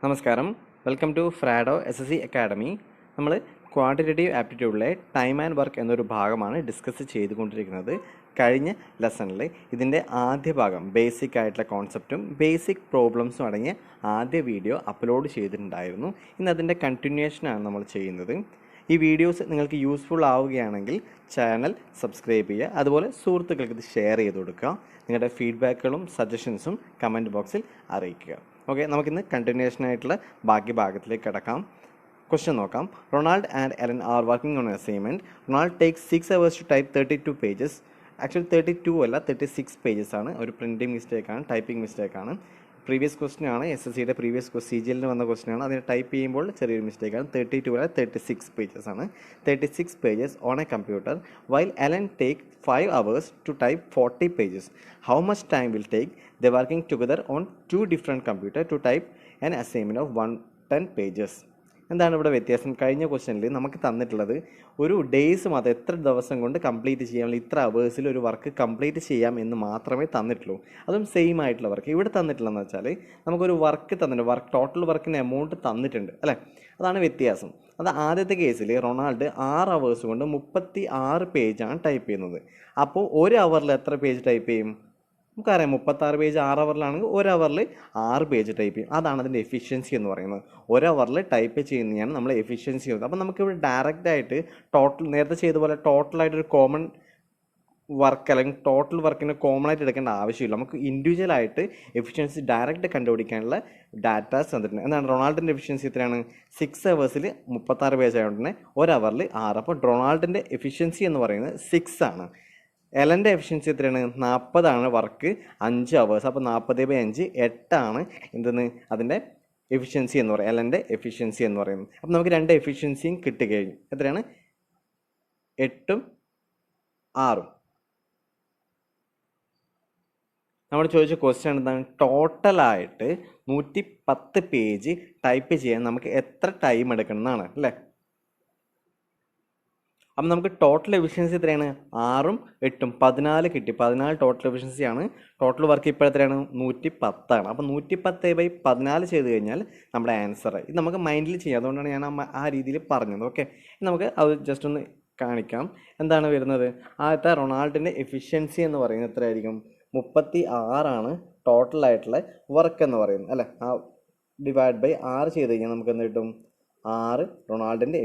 നമസ്കാരം, welcome to ഫ്രാഡോ SSC academy. നമ്മൾ quantitative ആപ്റ്റിറ്റ്യൂഡിലെ time and work എന്നൊരു ഭാഗമാണ് ഡിസ്കസ് ചെയ്തുകൊണ്ടിരിക്കുന്നത്. കഴിഞ്ഞ ലെസണിൽ ഇതിൻ്റെ ആദ്യ ഭാഗം ബേസിക് ആയിട്ടുള്ള കോൺസെപ്റ്റും ബേസിക് പ്രോബ്ലംസും അടങ്ങിയ ആദ്യ വീഡിയോ അപ്ലോഡ് ചെയ്തിട്ടുണ്ടായിരുന്നു. ഇന്ന് അതിൻ്റെ കണ്ടിന്യൂഷനാണ് നമ്മൾ ചെയ്യുന്നത്. ഈ വീഡിയോസ് നിങ്ങൾക്ക് യൂസ്ഫുൾ ആവുകയാണെങ്കിൽ ചാനൽ സബ്സ്ക്രൈബ് ചെയ്യുക, അതുപോലെ സുഹൃത്തുക്കൾക്ക് ഇത് ഷെയർ ചെയ്ത് കൊടുക്കുക. നിങ്ങളുടെ ഫീഡ്ബാക്കുകളും സജഷൻസും കമൻറ്റ് ബോക്സിൽ അറിയിക്കുക. ഓക്കെ, നമുക്കിന്ന് കണ്ടിന്യൂഷനായിട്ടുള്ള ബാക്കി ഭാഗത്തിലേക്ക് കിടക്കാം. ക്വസ്റ്റ്യൻ നോക്കാം. Ronald and Ellen are working on assignment. Ronald takes 6 hours to type 32 pages. Actually 32 അല്ല, 36 pages ആണ്. ഒരു പ്രിൻറ്റിംഗ് മിസ്റ്റേക്കാണ്, ടൈപ്പിംഗ് മിസ്റ്റേക്കാണ്. പ്രീവിയസ് ക്വസ്റ്റ്യൻ ആണ്, SSCയുടെ പ്രീവിയസ് CGL വന്ന ക്വസ്റ്റ്യൻ ആണ്. അതിന് ടൈപ്പ് ചെയ്യുമ്പോൾ ചെറിയൊരു മിസ്റ്റേക്കാണ്. 32 അല്ല, 36 pages ആണ്. 36 pages on a computer while Ellen take 5 hours to type 40 pages. How much time will take they working together on 2 different computers to type an assignment of 110 pages? എന്താണ് ഇവിടെ വ്യത്യാസം? കഴിഞ്ഞ ക്വസ്റ്റ്യനിൽ നമുക്ക് തന്നിട്ടുള്ളത് ഒരു ഡേയ്സ് മാത്രം, എത്ര ദിവസം കൊണ്ട് കംപ്ലീറ്റ് ചെയ്യാം, ഇത്ര അവേഴ്സിൽ ഒരു വർക്ക് കംപ്ലീറ്റ് ചെയ്യാം എന്ന് മാത്രമേ തന്നിട്ടുള്ളൂ. അതും സെയിം ആയിട്ടുള്ള വർക്ക്. ഇവിടെ തന്നിട്ടുള്ളതെന്ന് വെച്ചാൽ നമുക്കൊരു വർക്ക് തന്നിട്ടുണ്ട്, ടോട്ടൽ വർക്കിൻ്റെ എമൗണ്ട് തന്നിട്ടുണ്ട് അല്ലേ. അതാണ് വ്യത്യാസം. അത് ആദ്യത്തെ കേസിൽ റൊണാൾഡ് 6 hours കൊണ്ട് 36 പേജാണ് ടൈപ്പ് ചെയ്യുന്നത്. അപ്പോൾ ഒരു അവറിൽ എത്ര പേജ് ടൈപ്പ് ചെയ്യും? നമുക്കറിയാം, 36 പേജ് 6 അവറിലാണെങ്കിൽ 1 അവറിൽ 6 പേജ് ടൈപ്പ് ചെയ്യും. അതാണ് അതിൻ്റെ എഫിഷ്യൻസി എന്ന് പറയുന്നത്. 1 അവറിൽ ടൈപ്പ് ചെയ്യുന്നതാണ് നമ്മൾ എഫിഷ്യൻസി ചെയ്യുന്നത്. അപ്പോൾ നമുക്കിവിടെ ഡയറക്റ്റായിട്ട് ടോട്ടൽ, നേരത്തെ ചെയ്ത പോലെ ടോട്ടലായിട്ടൊരു കോമൺ വർക്ക് അല്ലെങ്കിൽ ടോട്ടൽ വർക്കിന് കോമൺ ആയിട്ട് എടുക്കേണ്ട ആവശ്യമില്ല. നമുക്ക് ഇൻഡിവിജ്വലായിട്ട് എഫിഷ്യൻസി ഡയറക്റ്റ് കണ്ടുപിടിക്കാനുള്ള ഡാറ്റാസ് തന്നിട്ടുണ്ട്. എന്താണ് റൊണാൾഡിൻ്റെ എഫിഷ്യൻസി എത്രയാണ്? 6 hours 36 പേജ് ആയതുകൊണ്ട് തന്നെ 1 അവറിൽ 6. അപ്പോൾ റൊണാൾഡിൻ്റെ എഫിഷ്യൻസി എന്ന് പറയുന്നത് 6 ആണ്. എലൻ്റെ എഫിഷ്യൻസി എത്രയാണ്? 40 ആണ് വർക്ക്, 5 hours. അപ്പോൾ 40/5 8 ആണ് എന്തെന്ന് അതിൻ്റെ എഫിഷ്യൻസി എന്ന് പറയുന്നത്, എലൻ്റെ എഫിഷ്യൻസി എന്ന് പറയുന്നത്. അപ്പോൾ നമുക്ക് രണ്ട് എഫിഷ്യൻസിയും കിട്ടുകഴിഞ്ഞു. എത്രയാണ്? 8ഉം 6ഉം. നമ്മൾ ചോദിച്ച ക്വസ്റ്റ്യൻ എന്താണ്? ടോട്ടലായിട്ട് 110 പേജ് ടൈപ്പ് ചെയ്യാൻ നമുക്ക് എത്ര ടൈം എടുക്കണം എന്നാണ് അല്ലേ. അപ്പം നമുക്ക് ടോട്ടൽ എഫിഷ്യൻസി എത്രയാണ്? 6ഉം 8ഉം 14 കിട്ടി. 14 ടോട്ടൽ എഫിഷ്യൻസിയാണ്. ടോട്ടൽ വർക്ക് ഇപ്പോൾ എത്രയാണ്? 110 ആണ്. അപ്പോൾ 110/14 ചെയ്ത് കഴിഞ്ഞാൽ നമ്മുടെ ആൻസർ. ഇത് നമുക്ക് മൈൻഡിൽ ചെയ്യാം, അതുകൊണ്ടാണ് ഞാൻ ആ രീതിയിൽ പറഞ്ഞത്. ഓക്കെ, നമുക്ക് അത് ജസ്റ്റ് ഒന്ന് കാണിക്കാം. എന്താണ് വരുന്നത്? ആദ്യത്തെ റൊണാൾഡിൻ്റെ എഫിഷ്യൻസി എന്ന് പറയുന്നത് എത്രയായിരിക്കും? 36 ആണ് ടോട്ടലായിട്ടുള്ള വർക്ക് എന്ന് പറയുന്നത് അല്ലേ. ആ ഡിവൈഡ് ബൈ 6 ചെയ്ത് കഴിഞ്ഞാൽ നമുക്ക് എന്ത് കിട്ടും? 6 റൊണാൾഡിൻ്റെ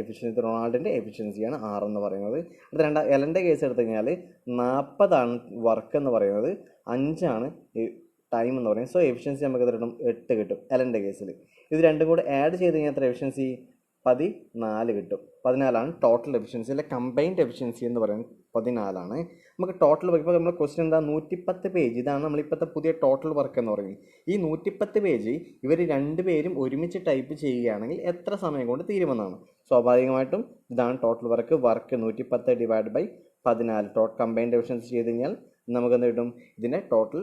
എഫിഷ്യൻസിയാണ് 6 എന്ന് പറയുന്നത്. അടുത്ത എലൻ്റെ കേസ് എടുത്തു കഴിഞ്ഞാൽ 40 ആണ് വർക്ക് എന്ന് പറയുന്നത്, 5 ആണ് ടൈം എന്ന് പറയുന്നത്. സോ എഫിഷ്യൻസി നമുക്ക് എത്ര കിട്ടും? 8 കിട്ടും എലൻ്റെ കേസിൽ. ഇത് രണ്ടും കൂടെ ആഡ് ചെയ്ത് കഴിഞ്ഞാൽ എത്ര എഫിഷ്യൻസി? 14 കിട്ടും. 14 ആണ് ടോട്ടൽ എഫിഷ്യൻസി, അല്ലെ കമ്പൈൻഡ് എഫിഷ്യൻസി എന്ന് പറയുന്നത് 14 ആണ്. നമുക്ക് ടോട്ടൽ വർക്ക്, ഇപ്പോൾ നമ്മുടെ ക്വസ്റ്റ്യൻ എന്താ? 110 പേജ്. ഇതാണ് നമ്മളിപ്പോഴത്തെ പുതിയ ടോട്ടൽ വർക്ക് എന്ന് പറയുന്നത്. ഈ 110 പേജ് ഇവർ രണ്ടുപേരും ഒരുമിച്ച് ടൈപ്പ് ചെയ്യുകയാണെങ്കിൽ എത്ര സമയം കൊണ്ട് തീരുമെന്നാണ്. സ്വാഭാവികമായിട്ടും ഇതാണ് total work. 110 divide by 14 combined efficiency ചെയ്ത് കഴിഞ്ഞാൽ നമുക്ക് എന്ത് കിട്ടും? ഇതിൻ്റെ ടോട്ടൽ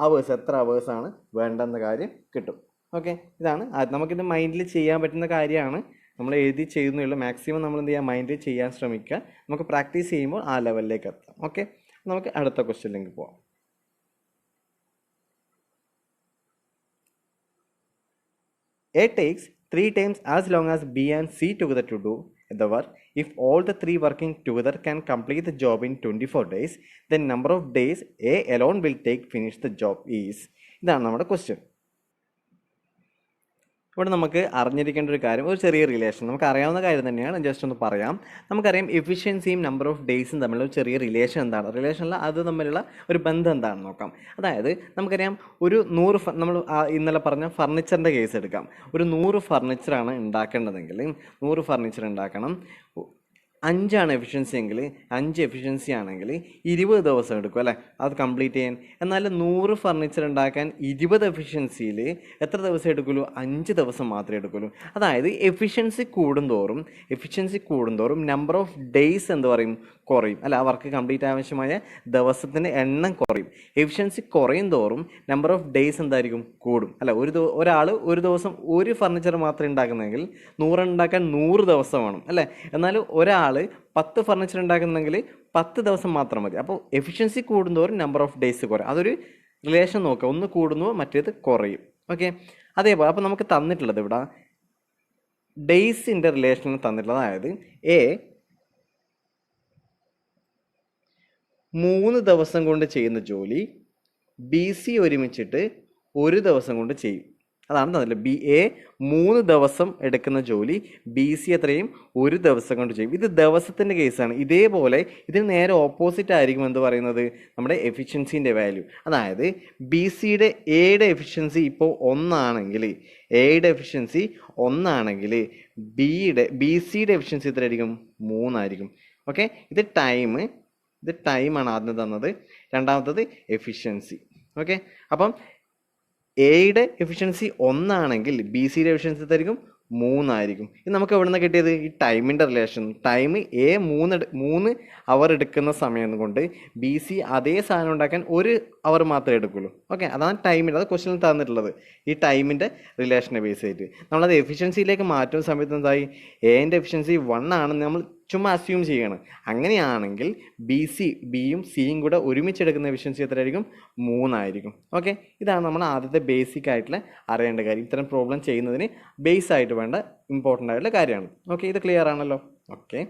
അവേഴ്സ്, എത്ര അവേഴ്സാണ് വേണ്ടെന്ന കാര്യം കിട്ടും. ഓക്കെ, ഇതാണ് നമുക്കിത് മൈൻഡിൽ ചെയ്യാൻ പറ്റുന്ന കാര്യമാണ്. നമ്മൾ എഴുതി ചെയ്യുന്നുള്ളൂ. മാക്സിമം നമ്മൾ എന്ത് ചെയ്യുക? മൈൻഡിൽ ചെയ്യാൻ ശ്രമിക്കുക. നമുക്ക് പ്രാക്ടീസ് ചെയ്യുമ്പോൾ ആ ലെവലിലേക്ക് എത്താം. ഓക്കെ, നമുക്ക് അടുത്ത ക്വസ്റ്റ്യനിലേക്ക് പോവാം. A takes 3 times as long as B and C together to do the work. If all the 3 working together can complete the job in 24 days, then number of days A alone will take finish the job is. ഇതാണ് നമ്മുടെ question. ഇവിടെ നമുക്ക് അറിഞ്ഞിരിക്കേണ്ട ഒരു കാര്യം, ഒരു ചെറിയ relation, നമുക്ക് അറിയാവുന്ന കാര്യം തന്നെയാണ്, ജസ്റ്റ് ഒന്ന് പറയാം. നമുക്കറിയാം എഫിഷ്യൻസിയും നമ്പർ ഓഫ് ഡേയ്സും തമ്മിലുള്ള ഒരു ചെറിയ റിലേഷൻ എന്താണ്? റിലേഷനല്ല, അത് തമ്മിലുള്ള ഒരു ബന്ധം എന്താണെന്ന് നോക്കാം. അതായത് നമുക്കറിയാം, ഒരു 100 നമ്മൾ ഇന്നലെ പറഞ്ഞ ഫർണിച്ചറിൻ്റെ കേസ് എടുക്കാം. ഒരു 100 ഫർണിച്ചറാണ് ഉണ്ടാക്കേണ്ടതെങ്കിൽ 100 ഫർണിച്ചർ ഉണ്ടാക്കണം. 5 ആണ് എഫിഷ്യൻസി എങ്കിൽ, 5 എഫിഷ്യൻസി ആണെങ്കിൽ 20 ദിവസം എടുക്കും അല്ലേ അത് കംപ്ലീറ്റ് ചെയ്യാൻ. എന്നാൽ 100 ഫർണിച്ചർ ഉണ്ടാക്കാൻ 20 എഫിഷ്യൻസിയിൽ എത്ര ദിവസം എടുക്കുള്ളൂ? 5 ദിവസം മാത്രമേ എടുക്കുള്ളൂ. അതായത് എഫിഷ്യൻസി കൂടുന്തോറും നമ്പർ ഓഫ് ഡേയ്സ് എന്ത് പറയും? കുറയും അല്ല. ആ വർക്ക് കംപ്ലീറ്റ് ആവശ്യമായ ദിവസത്തിൻ്റെ എണ്ണം കുറയും. എഫിഷ്യൻസി കുറയും തോറും നമ്പർ ഓഫ് ഡേയ്സ് എന്തായിരിക്കും? കൂടും അല്ല. ഒരാൾ ഒരു ദിവസം ഒരു ഫർണിച്ചർ മാത്രം ഉണ്ടാക്കുന്നതെങ്കിൽ 100 ഉണ്ടാക്കാൻ 100 ദിവസം വേണം അല്ലേ. എന്നാൽ ഒരാൾ 10 ഫർണിച്ചർ ഉണ്ടാക്കുന്നെങ്കിൽ 10 ദിവസം മാത്രം മതി. അപ്പോൾ എഫിഷ്യൻസി കൂടുന്തോറും നമ്പർ ഓഫ് ഡേയ്സ് കുറയും. അതൊരു റിലേഷൻ നോക്കുക, ഒന്ന് കൂടുന്നു മറ്റേത് കുറയും. ഓക്കെ, അതേപോലെ അപ്പോൾ നമുക്ക് തന്നിട്ടുള്ളത് ഇവിടെ ഡേയ്സിൻ്റെ റിലേഷൻ തന്നിട്ടുള്ളത്, അതായത് എ 3 ദിവസം കൊണ്ട് ചെയ്യുന്ന ജോലി ബി സി ഒരുമിച്ചിട്ട് 1 ദിവസം കൊണ്ട് ചെയ്യും. അതാണ് തന്നില്ല. എ 3 ദിവസം എടുക്കുന്ന ജോലി ബി സി എത്രയും 1 ദിവസം കൊണ്ട് ചെയ്യും. ഇത് ദിവസത്തിൻ്റെ കേസാണ്. ഇതേപോലെ ഇതിന് നേരെ ഓപ്പോസിറ്റ് ആയിരിക്കും എന്ത് പറയുന്നത്, നമ്മുടെ എഫിഷ്യൻസിൻ്റെ വാല്യൂ. അതായത് ബി സിയുടെ എയുടെ എഫിഷ്യൻസി ഇപ്പോൾ 1 ആണെങ്കിൽ, എയുടെ എഫിഷ്യൻസി 1 ആണെങ്കിൽ ബി സിയുടെ എഫിഷ്യൻസി എത്രയായിരിക്കും, 3 ആയിരിക്കും. ഓക്കെ, ഇത് ടൈമാണ് ആദ്യം തന്നത്, രണ്ടാമത്തത് എഫിഷ്യൻസി. ഓക്കെ, അപ്പം എയുടെ എഫിഷ്യൻസി 1 ആണെങ്കിൽ ബി സിയുടെ എഫിഷ്യൻസി എത്രയായിരിക്കും, 3 ആയിരിക്കും. ഇത് നമുക്ക് എവിടെ നിന്ന് കിട്ടിയത്, ഈ ടൈമിൻ്റെ റിലേഷൻ. ടൈം എ 3 അവർ എടുക്കുന്ന സമയം കൊണ്ട് ബി സി അതേ സാധനം ഉണ്ടാക്കാൻ 1 അവർ മാത്രമേ എടുക്കുള്ളൂ. ഓക്കെ, അതാണ് ടൈമിൻ്റെ, അത് ക്വസ്റ്റ്യനിൽ തന്നിട്ടുള്ളത്. ഈ ടൈമിൻ്റെ റിലേഷനെ ബേസ് ചെയ്തിട്ട് നമ്മളത് എഫിഷ്യൻസിയിലേക്ക് മാറ്റുന്ന സമയത്ത് എന്തായി, എൻ്റെ എഫിഷ്യൻസി 1 ആണെന്ന് നമ്മൾ ചുമ്മാ അസ്യൂം ചെയ്യണം. അങ്ങനെയാണെങ്കിൽ ബിയും സിയും കൂടെ ഒരുമിച്ചെടുക്കുന്ന എഫിഷ്യൻസി എത്രയായിരിക്കും, 3 ആയിരിക്കും. ഓക്കെ, ഇതാണ് നമ്മൾ ആദ്യത്തെ ബേസിക് ആയിട്ടുള്ള അറിയേണ്ട കാര്യം. ഇത്തരം പ്രോബ്ലം ചെയ്യുന്നതിന് ബേസ് ആയിട്ട് വേണ്ട ഇമ്പോർട്ടൻ്റ് ആയിട്ടുള്ള കാര്യമാണ്. ഓക്കെ, ഇത് ക്ലിയർ ആണല്ലോ. ഓക്കെ,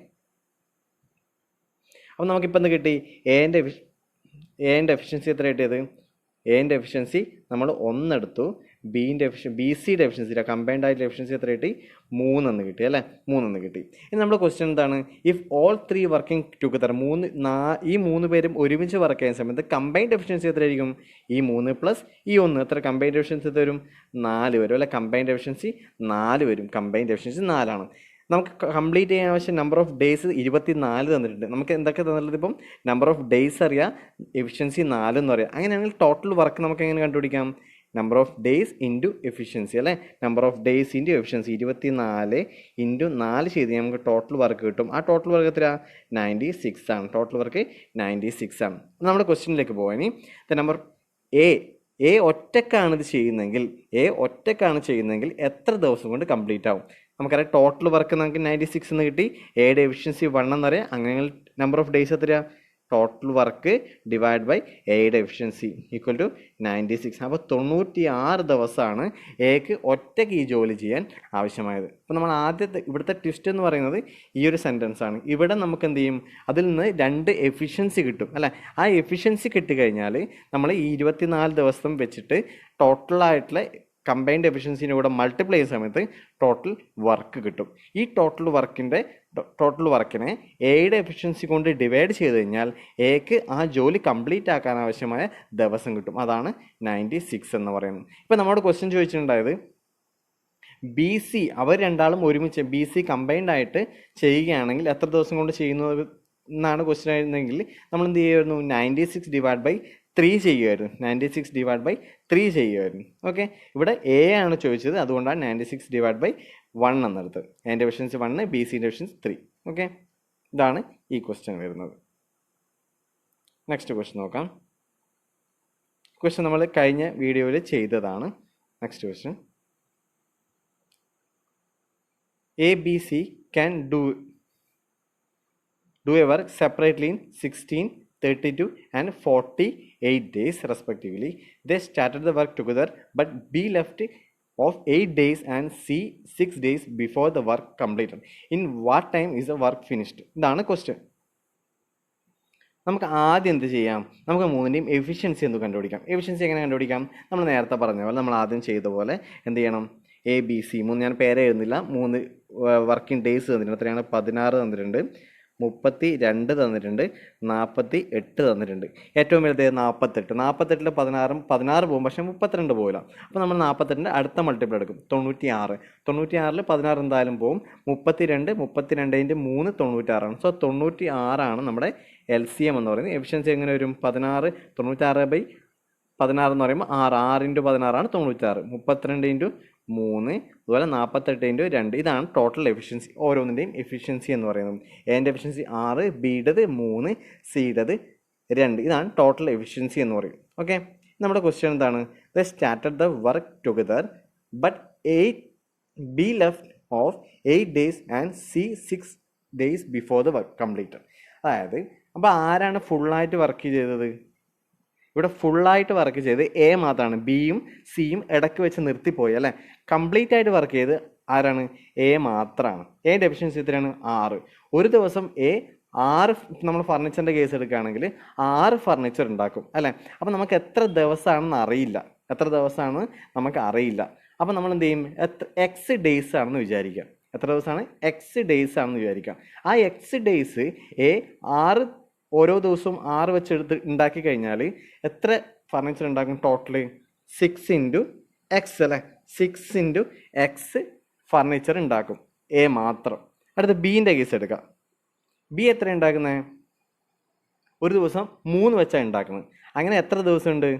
അപ്പോൾ നമുക്കിപ്പോൾ എന്ത് കിട്ടി, എൻ്റെ എഫിഷ്യൻസി എത്ര കിട്ടിയത്, എൻ്റെ എഫിഷ്യൻസി നമ്മൾ 1 എടുത്തു, ബി സിയുടെ എഫിഷ്യൻസി കമ്പൈൻഡ് ആയിട്ടുള്ള എഫിഷ്യൻസി എത്ര കിട്ടി, 3 എന്ന് കിട്ടി അല്ലേ, 3 എന്ന് കിട്ടി. ഇനി നമ്മുടെ ക്വസ്റ്റ്യൻ എന്താണ്, ഇഫ് ഓൾ 3 വർക്കിംഗ് ടുഗദർ, ഈ 3 പേരും ഒരുമിച്ച് വർക്ക് ചെയ്യുന്ന സമയത്ത് കമ്പൈൻഡ് എഫിഷ്യൻസി എത്രയായിരിക്കും, ഈ 3 പ്ലസ് ഈ 1 എത്ര കമ്പൈൻഡ് എഫിഷ്യൻസി വരും, 4 വരും അല്ലെ. കമ്പൈൻഡ് എഫിഷ്യൻസി 4 വരും, കമ്പൈൻഡ് എഫിഷ്യൻസി 4 ആണ്. നമുക്ക് കംപ്ലീറ്റ് ചെയ്യാൻ ആവശ്യം നമ്പർ ഓഫ് ഡേയ്സ് 24 തന്നിട്ടുണ്ട്. നമുക്ക് എന്തൊക്കെ തന്നിട്ടുള്ളത്, ഇപ്പം നമ്പർ ഓഫ് ഡേയ്സ് അറിയാം, എഫിഷ്യൻസി 4 എന്ന് പറയാം. അങ്ങനെയാണെങ്കിൽ ടോട്ടൽ വർക്ക് നമുക്ക് എങ്ങനെ കണ്ടുപിടിക്കാം, number of days into efficiency അല്ലേ. Number of days into efficiency 24 into 4 ചെയ്ത് നമുക്ക് ടോട്ടൽ വർക്ക് കിട്ടും. ആ ടോട്ടൽ വർക്ക് എത്ര, 96 ആണ്. ടോട്ടൽ വർക്ക് 96 ആണ്. നമ്മുടെ ക്വസ്റ്റ്യനിലേക്ക് പോകാൻ, നമ്പർ എ ഒറ്റക്കാണ് ഇത് ചെയ്യുന്നതെങ്കിൽ എത്ര ദിവസം കൊണ്ട് കംപ്ലീറ്റ് ആവും. നമുക്കറിയാം ടോട്ടൽ വർക്ക് നമുക്ക് 96 എന്ന് കിട്ടി, എയുടെ എഫിഷ്യൻസി 1 എന്നറിയാം. അങ്ങനെ നമ്പർ ഓഫ് ഡേയ്സ് എത്രയാണ്, ടോട്ടൽ വർക്ക് ഡിവൈഡ് ബൈ എയുടെ എഫിഷ്യൻസി ഈക്വൽ ടു 96. അപ്പോൾ 96 ദിവസമാണ് എക്ക് ഒറ്റയ്ക്ക് ഈ ജോലി ചെയ്യാൻ ആവശ്യമായത്. അപ്പോൾ നമ്മൾ ഇവിടുത്തെ ട്വിസ്റ്റ് എന്ന് പറയുന്നത് ഈ ഒരു സെൻറ്റൻസ് ആണ്. ഇവിടെ നമുക്ക് എന്ത് ചെയ്യും, അതിൽ നിന്ന് 2 എഫിഷ്യൻസി കിട്ടും അല്ലേ. ആ എഫിഷ്യൻസി കിട്ടിക്കഴിഞ്ഞാൽ നമ്മൾ ഈ 24 ദിവസം വെച്ചിട്ട് ടോട്ടലായിട്ടുള്ള കമ്പൈൻഡ് എഫിഷ്യൻസിൻ്റെ കൂടെ മൾട്ടിപ്ലൈ ചെയ്യുന്ന സമയത്ത് ടോട്ടൽ വർക്ക് കിട്ടും. ഈ ടോട്ടൽ വർക്കിനെ എയുടെ എഫിഷ്യൻസി കൊണ്ട് ഡിവൈഡ് ചെയ്ത് കഴിഞ്ഞാൽ എക്ക് ആ ജോലി കംപ്ലീറ്റ് ആക്കാൻ ആവശ്യമായ ദിവസം കിട്ടും. അതാണ് 96 എന്ന് പറയുന്നത്. ഇപ്പം നമ്മോട് ക്വസ്റ്റ്യൻ ചോദിച്ചിട്ടുണ്ടായത്, ബി സി അവർ രണ്ടാളും ഒരുമിച്ച് ബി സി കമ്പൈൻഡ് ആയിട്ട് ചെയ്യുകയാണെങ്കിൽ എത്ര ദിവസം കൊണ്ട് ചെയ്യുന്നത് എന്നാണ് ക്വസ്റ്റ്യൻ ആയിരുന്നെങ്കിൽ നമ്മൾ എന്ത് ചെയ്യുമായിരുന്നു, 96 ഡിവൈഡ് ബൈ 3 ചെയ്യുമായിരുന്നു. 96 ഡിവൈഡ് ബൈ 3 ചെയ്യുമായിരുന്നു. ഓക്കെ, ഇവിടെ എ ആണ് ചോദിച്ചത്, അതുകൊണ്ടാണ് 96 ഡിവൈഡ് ബൈ 1 എന്നെടുത്തത്. എൻ്റെ എഫിഷ്യൻസി 1, ബി സിൻ്റെ എഫിഷ്യൻസി 3. ഓക്കെ, ഇതാണ് ഈ ക്വസ്റ്റ്യൻ വരുന്നത്. നെക്സ്റ്റ് ക്വസ്റ്റ്യൻ നോക്കാം. ക്വസ്റ്റ്യൻ നമ്മൾ കഴിഞ്ഞ വീഡിയോയിൽ ചെയ്തതാണ്. Next question, A B C can do A work separately in 16, 32 and 48 days respectively. They started the work together, but B left of 8 days and C 6 days before the work completed. In what time is the work finished? ഇതാണ് question. നമുക്ക് ആദ്യം എന്ത് ചെയ്യാം, നമുക്ക് 3ൻ്റെയും efficiency ഒന്ന് കണ്ടുപിടിക്കാം. Efficiency എങ്ങനെ കണ്ടുപിടിക്കാം, നമ്മൾ നേരത്തെ പറഞ്ഞ പോലെ നമ്മൾ ആദ്യം ചെയ്ത പോലെ എന്ത് ചെയ്യണം, എ ബി സി 3 ഞാൻ പേര് എഴുതുന്നില്ല, 3 വർക്കിംഗ് ഡേയ്സ് തന്നിട്ടുണ്ട്. എത്രയാണ്, 16 തന്നിട്ടുണ്ട്, 32 തന്നിട്ടുണ്ട്, 48 തന്നിട്ടുണ്ട്. ഏറ്റവും വലുത് 48. 48 16 പോകും, പക്ഷേ 32 പോകില്ല. അപ്പോൾ നമ്മൾ 48ൻ്റെ അടുത്ത മൾട്ടിപ്പിൾ എടുക്കും, 96. 96 16 എന്തായാലും പോകും. 32 32ൻ്റെ 3 96ആണ്. സോ 96 ആണ് നമ്മുടെ LCM എന്ന് പറയുന്നത്. എഫിഷ്യൻസി എങ്ങനെ വരും, 16 96 ബൈ 16 എന്ന് പറയുമ്പോൾ 6 ഇൻറ്റു 16 ആണ് 96. 32 ഇൻറ്റു 3, അതുപോലെ 48 ഇൻറ്റു 2. ഇതാണ് ടോട്ടൽ എഫിഷ്യൻസി. ഓരോന്നിൻ്റെയും എഫിഷ്യൻസി എന്ന് പറയുന്നത്. എൻ്റെ എഫിഷ്യൻസി 6, ബിയുടേത് 3, സിയുടേത് 2. ഇതാണ് ടോട്ടൽ എഫിഷ്യൻസി എന്ന് പറയും. ഓക്കെ, നമ്മുടെ ക്വസ്റ്റ്യൻ എന്താണ്, they started the work together but B left of 8 days and C 6 days before the work completed. അതായത് അപ്പോൾ ആരാണ് ഫുള്ളായിട്ട് വർക്ക് ചെയ്തത്, ഇവിടെ ഫുള്ളായിട്ട് വർക്ക് ചെയ്ത് എ മാത്രമാണ്, ബിയും സിയും ഇടയ്ക്ക് വെച്ച് നിർത്തിപ്പോയി അല്ലേ. കംപ്ലീറ്റ് ആയിട്ട് വർക്ക് ചെയ്ത് ആരാണ്? എ മാത്രമാണ്. എ ഡെഫിഷ്യൻസി എത്രയാണ്? 6. ഒരു ദിവസം എ 6, നമ്മൾ ഫർണിച്ചറിൻ്റെ കേസ് എടുക്കുകയാണെങ്കിൽ 6 ഫർണിച്ചർ ഉണ്ടാക്കും അല്ലേ. അപ്പം നമുക്ക് എത്ര ദിവസമാണെന്ന് അറിയില്ല, എത്ര ദിവസമാണ് നമുക്ക് അറിയില്ല. അപ്പം നമ്മൾ എന്ത് ചെയ്യും? എക്സ് ഡേയ്സ് ആണെന്ന് വിചാരിക്കുക. എത്ര ദിവസമാണ്? എക്സ് ഡേയ്സ് ആണെന്ന് വിചാരിക്കാം. ആ എക്സ് ഡേയ്സ് എ 6 ഓരോ ദിവസവും 6 വെച്ചെടുത്ത് ഉണ്ടാക്കി കഴിഞ്ഞാൽ എത്ര ഫർണിച്ചർ ഉണ്ടാക്കും? ടോട്ടല് 6 ഇൻറ്റു എക്സ് അല്ലേ. 6 ഇൻറ്റു എക്സ് ഫർണിച്ചർ ഉണ്ടാക്കും എ മാത്രം. അടുത്ത ബീൻ്റെ കേസ് എടുക്കാം. ബി എത്ര ഉണ്ടാക്കുന്നത്? ഒരു ദിവസം 3 വെച്ചാണ് ഉണ്ടാക്കുന്നത്. അങ്ങനെ എത്ര ദിവസമുണ്ട്?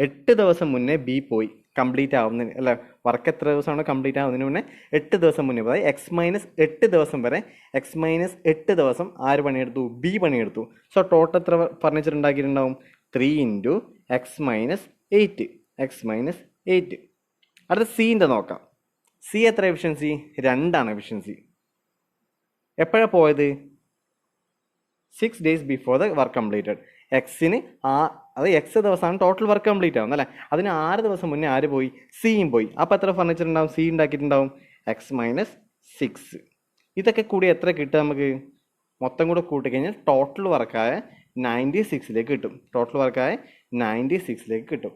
8 ദിവസം മുന്നേ ബി പോയി കംപ്ലീറ്റ് ആവുന്നതിന് അല്ല, വർക്ക് എത്ര ദിവസമാണ് കംപ്ലീറ്റ് ആവുന്നതിന് മുന്നേ? 8 ദിവസം മുന്നേ. അതായത് x-8 ദിവസം വരെ, x-8 ദിവസം ആര് പണിയെടുത്തു? ബി പണിയെടുത്തു. സോ ടോട്ടൽ എത്ര ഫർണിച്ചർ ഉണ്ടാക്കിയിട്ടുണ്ടാവും? 3 into x-8. x-8. അടുത്ത സീൻ്റെ നോക്കാം. സി എത്ര എഫിഷ്യൻസി? 2 എഫിഷ്യൻസി. എപ്പോഴാണ് പോയത്? 6 days before the work completed. എക്സിന് അത് എക്സ് ദിവസമാണ് ടോട്ടൽ വർക്ക് കംപ്ലീറ്റ് ആവുന്നത് അല്ലേ. അതിന് 6 ദിവസം മുന്നേ ആര് പോയി? സിയും പോയി. അപ്പോൾ എത്ര ഫർണിച്ചർ ഉണ്ടാവും? സി ഉണ്ടാക്കിയിട്ടുണ്ടാവും x-6. ഇതൊക്കെ കൂടി എത്ര കിട്ടുക നമുക്ക്? മൊത്തം കൂടെ കൂട്ടിക്കഴിഞ്ഞാൽ ടോട്ടൽ വർക്കായ 96ലേക്ക് കിട്ടും. ടോട്ടൽ വർക്കായ 96ലേക്ക് കിട്ടും.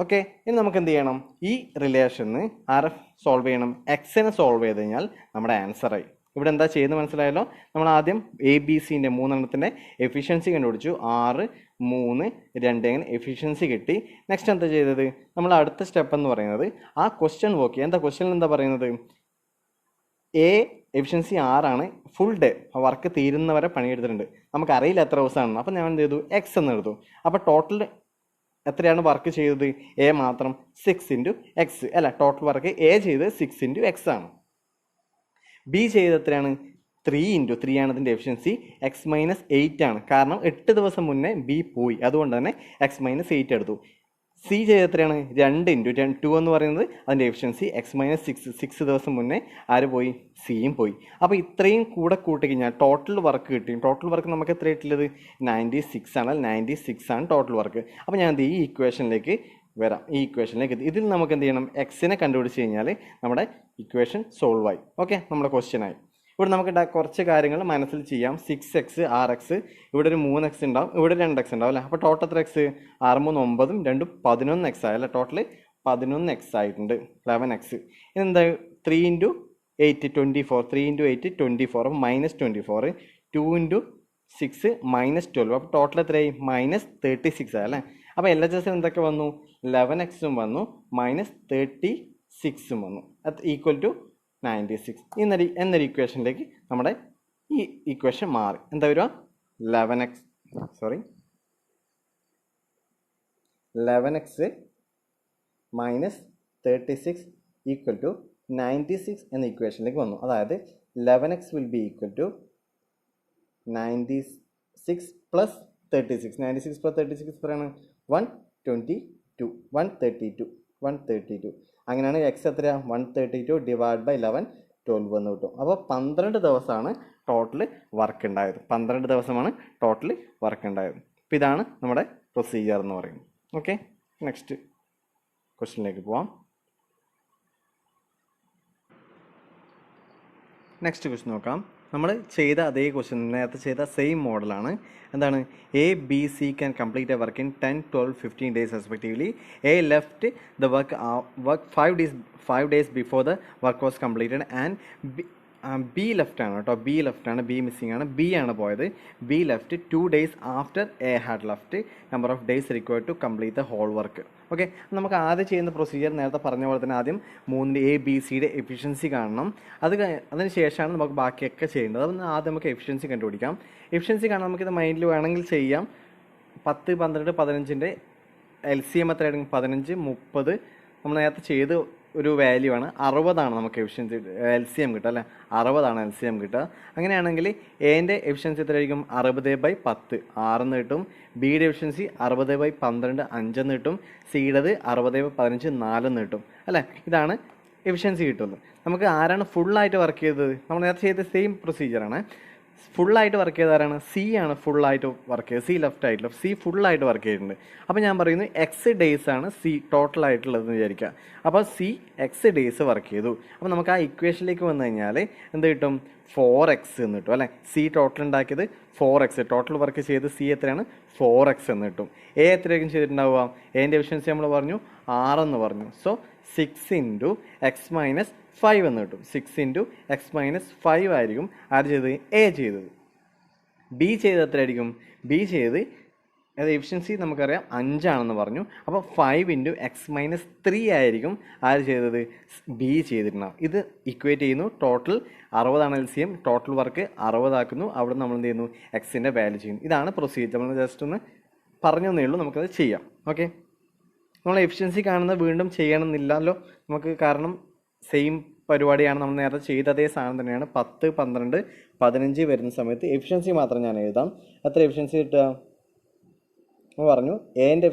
ഓക്കെ, ഇനി നമുക്ക് എന്ത് ചെയ്യണം? ഈ റിലേഷന് RF സോൾവ് ചെയ്യണം. എക്സിനെ സോൾവ് ചെയ്ത് കഴിഞ്ഞാൽ നമ്മുടെ ആൻസറായി. ഇവിടെ എന്താ ചെയ്യുന്നത് മനസ്സിലായല്ലോ. നമ്മൾ ആദ്യം ABC-ൻ്റെ 3 എഫിഷ്യൻസി കണ്ടുപിടിച്ചു. 6, 3, 2 അങ്ങനെ എഫിഷ്യൻസി കിട്ടി. നെക്സ്റ്റ് എന്താ ചെയ്തത്? നമ്മൾ അടുത്ത സ്റ്റെപ്പ് എന്ന് പറയുന്നത് ആ ക്വസ്റ്റ്യൻ നോക്കി. എന്താ ക്വസ്റ്റ്യൻ എന്താ പറയുന്നത്? A efficiency 6 full day work തീരുന്നവരെ പണിയെടുത്തിട്ടുണ്ട്. നമുക്കറിയില്ല എത്ര ദിവസമാണെന്ന്. അപ്പം ഞാൻ എന്ത് ചെയ്തു? എക്സ് എന്ന് എടുത്തു. അപ്പോൾ ടോട്ടൽ എത്രയാണ് വർക്ക് ചെയ്തത്? എ മാത്രം 6 ഇൻറ്റു എക്സ് അല്ല. ടോട്ടൽ വർക്ക് എ ചെയ്ത് 6 ഇൻറ്റു എക്സ് ആണ്. ബി ചെയ്ത് എത്രയാണ്? 3 ഇൻറ്റു 3 ആണ് അതിൻ്റെ എഫിഷ്യൻസി. x-8 ആണ്. കാരണം 8 ദിവസം മുന്നേ ബി പോയി, അതുകൊണ്ട് തന്നെ x-8 എടുത്തു. സി ചെയ്ത് എത്രയാണ്? 2 ഇൻറ്റു 2 എന്ന് പറയുന്നത് അതിൻ്റെ എഫിഷ്യൻസി. x-6 6 ദിവസം മുന്നേ ആര് പോയി? സിയും പോയി. അപ്പോൾ ഇത്രയും കൂടെ കൂട്ടിക്കഴിഞ്ഞാൽ ടോട്ടൽ വർക്ക് കിട്ടി. ടോട്ടൽ വർക്ക് നമുക്ക് എത്ര കിട്ടിയത്? 96 ആണ്. 96 ആണ് ടോട്ടൽ വർക്ക്. അപ്പോൾ ഞാൻ ഈ ഇക്വേഷനിലേക്ക് വരാം. ഈ ഇക്വേഷനിലേക്ക് ഇതിൽ നമുക്ക് എന്ത് ചെയ്യണം? എക്സിനെ കണ്ടുപിടിച്ച് കഴിഞ്ഞാൽ നമ്മുടെ ഇക്വേഷൻ സോൾവ് ആയി. ഓക്കെ, നമ്മുടെ ക്വസ്റ്റ്യൻ ആയി. ഇവിടെ നമുക്ക് കുറച്ച് കാര്യങ്ങൾ മനസ്സിൽ ചെയ്യാം. 6x 6x, ഇവിടെ ഒരു 3x ഉണ്ടാവും, ഇവിടെ 2x ഉണ്ടാവും അല്ലേ. അപ്പോൾ ടോട്ടൽ എത്ര എക്സ്? 6 3 9 2 11x ആയല്ലേ. ടോട്ടൽ 11x ആയിട്ടുണ്ട്. 11x. ഇതെന്താ? 3 ഇൻറ്റു 8 24. 3 ഇൻറ്റു 8 24. അപ്പോൾ -24. 2 ഇൻറ്റു 6 -12. അപ്പോൾ ടോട്ടൽ എത്രയായി? -36 ആയല്ലേ. അപ്പോൾ LHS എന്തൊക്കെ വന്നു? 11x വന്നു, -36 വന്നു. അത് ഈക്വൽ ടു 96 എന്നൊരു ഇക്വേഷനിലേക്ക് നമ്മുടെ ഈ ഇക്വേഷൻ മാറി. എന്താ വരിക? 11x -36 ഈക്വൽ ടു 96 എന്ന ഇക്വേഷനിലേക്ക് വന്നു. അതായത് 11x will be equal to 96 plus 36. 96 plus 36 എത്രയാണ്? 132. അങ്ങനെയാണ് എക്സ് എത്രയാണ്? 132 ഡിവൈഡ് ബൈ 11 12 എന്ന് കിട്ടും. അപ്പോൾ 12 ദിവസമാണ് ടോട്ടൽ വർക്ക് ഉണ്ടായത്. 12 ദിവസമാണ് ടോട്ടൽ വർക്ക് ഉണ്ടായത്. അപ്പോൾ ഇതാണ് നമ്മുടെ പ്രൊസീജിയർ എന്ന് പറയുന്നത്. ഓക്കെ, നെക്സ്റ്റ് ക്വസ്റ്റ്യനിലേക്ക് പോവാം. നെക്സ്റ്റ് ക്വസ്റ്റ്യൻ നോക്കാം. നമ്മൾ ചെയ്ത അതേ ക്വസ്റ്റ്യൻ, നേരത്തെ ചെയ്ത സെയിം മോഡലാണ്. എന്താണ്? A, B, C can complete a work in 10, 12, 15 days respectively. A left the work 5 days before the work was completed and B left ആണ് കേട്ടോ. B മിസ്സിംഗ് ആണ്. B ആണ് പോയത്. B left 2 days after A had left. Number of days required to complete the whole work. Okay, നമുക്ക് ആദ്യം ചെയ്യുന്ന procedure നേരത്തെ പറഞ്ഞ പോലെ തന്നെ ആദ്യം 3 A, B, Cയുടെ എഫിഷ്യൻസി കാണണം. അതിന് ശേഷമാണ് നമുക്ക് ബാക്കിയൊക്കെ ചെയ്യേണ്ടത്. അപ്പം ആദ്യം നമുക്ക് എഫിഷ്യൻസി കണ്ടുപിടിക്കാം. എഫിഷ്യൻസി കാണാൻ നമുക്കിത് മൈൻഡിൽ വേണമെങ്കിൽ ചെയ്യാം. 10, 12, 15ൻ്റെ LCM എത്രയാണെങ്കിൽ 15, 30 നമ്മൾ നേരത്തെ ചെയ്ത് ഒരു വാല്യൂ ആണ്. 60 നമുക്ക് എഫിഷ്യൻസി LCM കിട്ടുക അല്ലേ. 60 LCM കിട്ടുക. അങ്ങനെയാണെങ്കിൽ എൻ്റെ എഫിഷ്യൻസി എത്രയായിരിക്കും? 60/10 6 കിട്ടും. ബിയുടെ എഫിഷ്യൻസി 60/12 5 കിട്ടും. സിയുടേത് 60/15 4 കിട്ടും അല്ലേ. ഇതാണ് എഫിഷ്യൻസി കിട്ടുന്നത്. നമുക്ക് ആരാണ് ഫുള്ളായിട്ട് വർക്ക് ചെയ്തത്? നമ്മൾ നേരത്തെ ചെയ്ത സെയിം പ്രൊസീജിയറാണ്. ഫുള്ളായിട്ട് വർക്ക് ചെയ്താരാണ്? സി ആണ് ഫുള്ളായിട്ട് വർക്ക് ചെയ്തത്. സി ലെഫ്റ്റ് ആയിട്ടുള്ള സി ഫുള്ളായിട്ട് വർക്ക് ചെയ്തിട്ടുണ്ട്. അപ്പോൾ ഞാൻ പറയുന്നു എക്സ് ഡേയ്സ് ആണ് സി ടോട്ടലായിട്ടുള്ളതെന്ന് വിചാരിക്കുക. അപ്പോൾ സി എക്സ് ഡേയ്സ് വർക്ക് ചെയ്തു. അപ്പോൾ നമുക്ക് ആ ഇക്വേഷനിലേക്ക് വന്നു കഴിഞ്ഞാൽ എന്ത് കിട്ടും? 4x എന്ന് കിട്ടും അല്ലേ. സി ടോട്ടൽ ഉണ്ടാക്കിയത് 4x, ടോട്ടൽ വർക്ക് ചെയ്ത് സി എത്രയാണ്? 4x എന്ന് കിട്ടും. എ എത്രയായിരിക്കും ചെയ്തിട്ടുണ്ടാവുക? എൻ്റെ എഫിഷ്യൻസി നമ്മൾ പറഞ്ഞു 6 എന്ന് പറഞ്ഞു. സോ 6 × x - 5 എന്ന് കിട്ടും. 6 × x - 5 ആയിരിക്കും ആര് ചെയ്തത്? എ ചെയ്തത്. ബി ചെയ്തത് എത്രയായിരിക്കും? ബി ചെയ്ത് അത് എഫിഷ്യൻസി നമുക്കറിയാം 5 ആണെന്ന് പറഞ്ഞു. അപ്പോൾ 5 × x - 3 ആയിരിക്കും ആര് ചെയ്തത്? ബി ചെയ്തിട്ടുണ്ടാവും. ഇത് ഇക്വേറ്റ് ചെയ്യുന്നു. ടോട്ടൽ 60 ആണ് LCM. ടോട്ടൽ വർക്ക് 60 ആക്കുന്നു. അവിടെ നമ്മൾ എന്ത് ചെയ്യുന്നു? എക്സിൻ്റെ വാല്യൂ ചെയ്യുന്നു. ഇതാണ് പ്രൊസീജിയർ. നമ്മൾ ജസ്റ്റ് ഒന്ന് പറഞ്ഞു തന്നേ ഉള്ളൂ. നമുക്കത് ചെയ്യാം. ഓക്കെ, നമ്മൾ എഫിഷ്യൻസി കാണുന്നത് വീണ്ടും ചെയ്യണമെന്നില്ലല്ലോ നമുക്ക്. കാരണം സെയിം പരിപാടിയാണ് നമ്മൾ നേരത്തെ ചെയ്ത അതേ സാധനം തന്നെയാണ്. 10, 12, 15 വരുന്ന സമയത്ത് എഫിഷ്യൻസി മാത്രം ഞാൻ എഴുതാം. എത്ര എഫിഷ്യൻസി കിട്ടുക? നമ്മൾ പറഞ്ഞു എൻ്റെ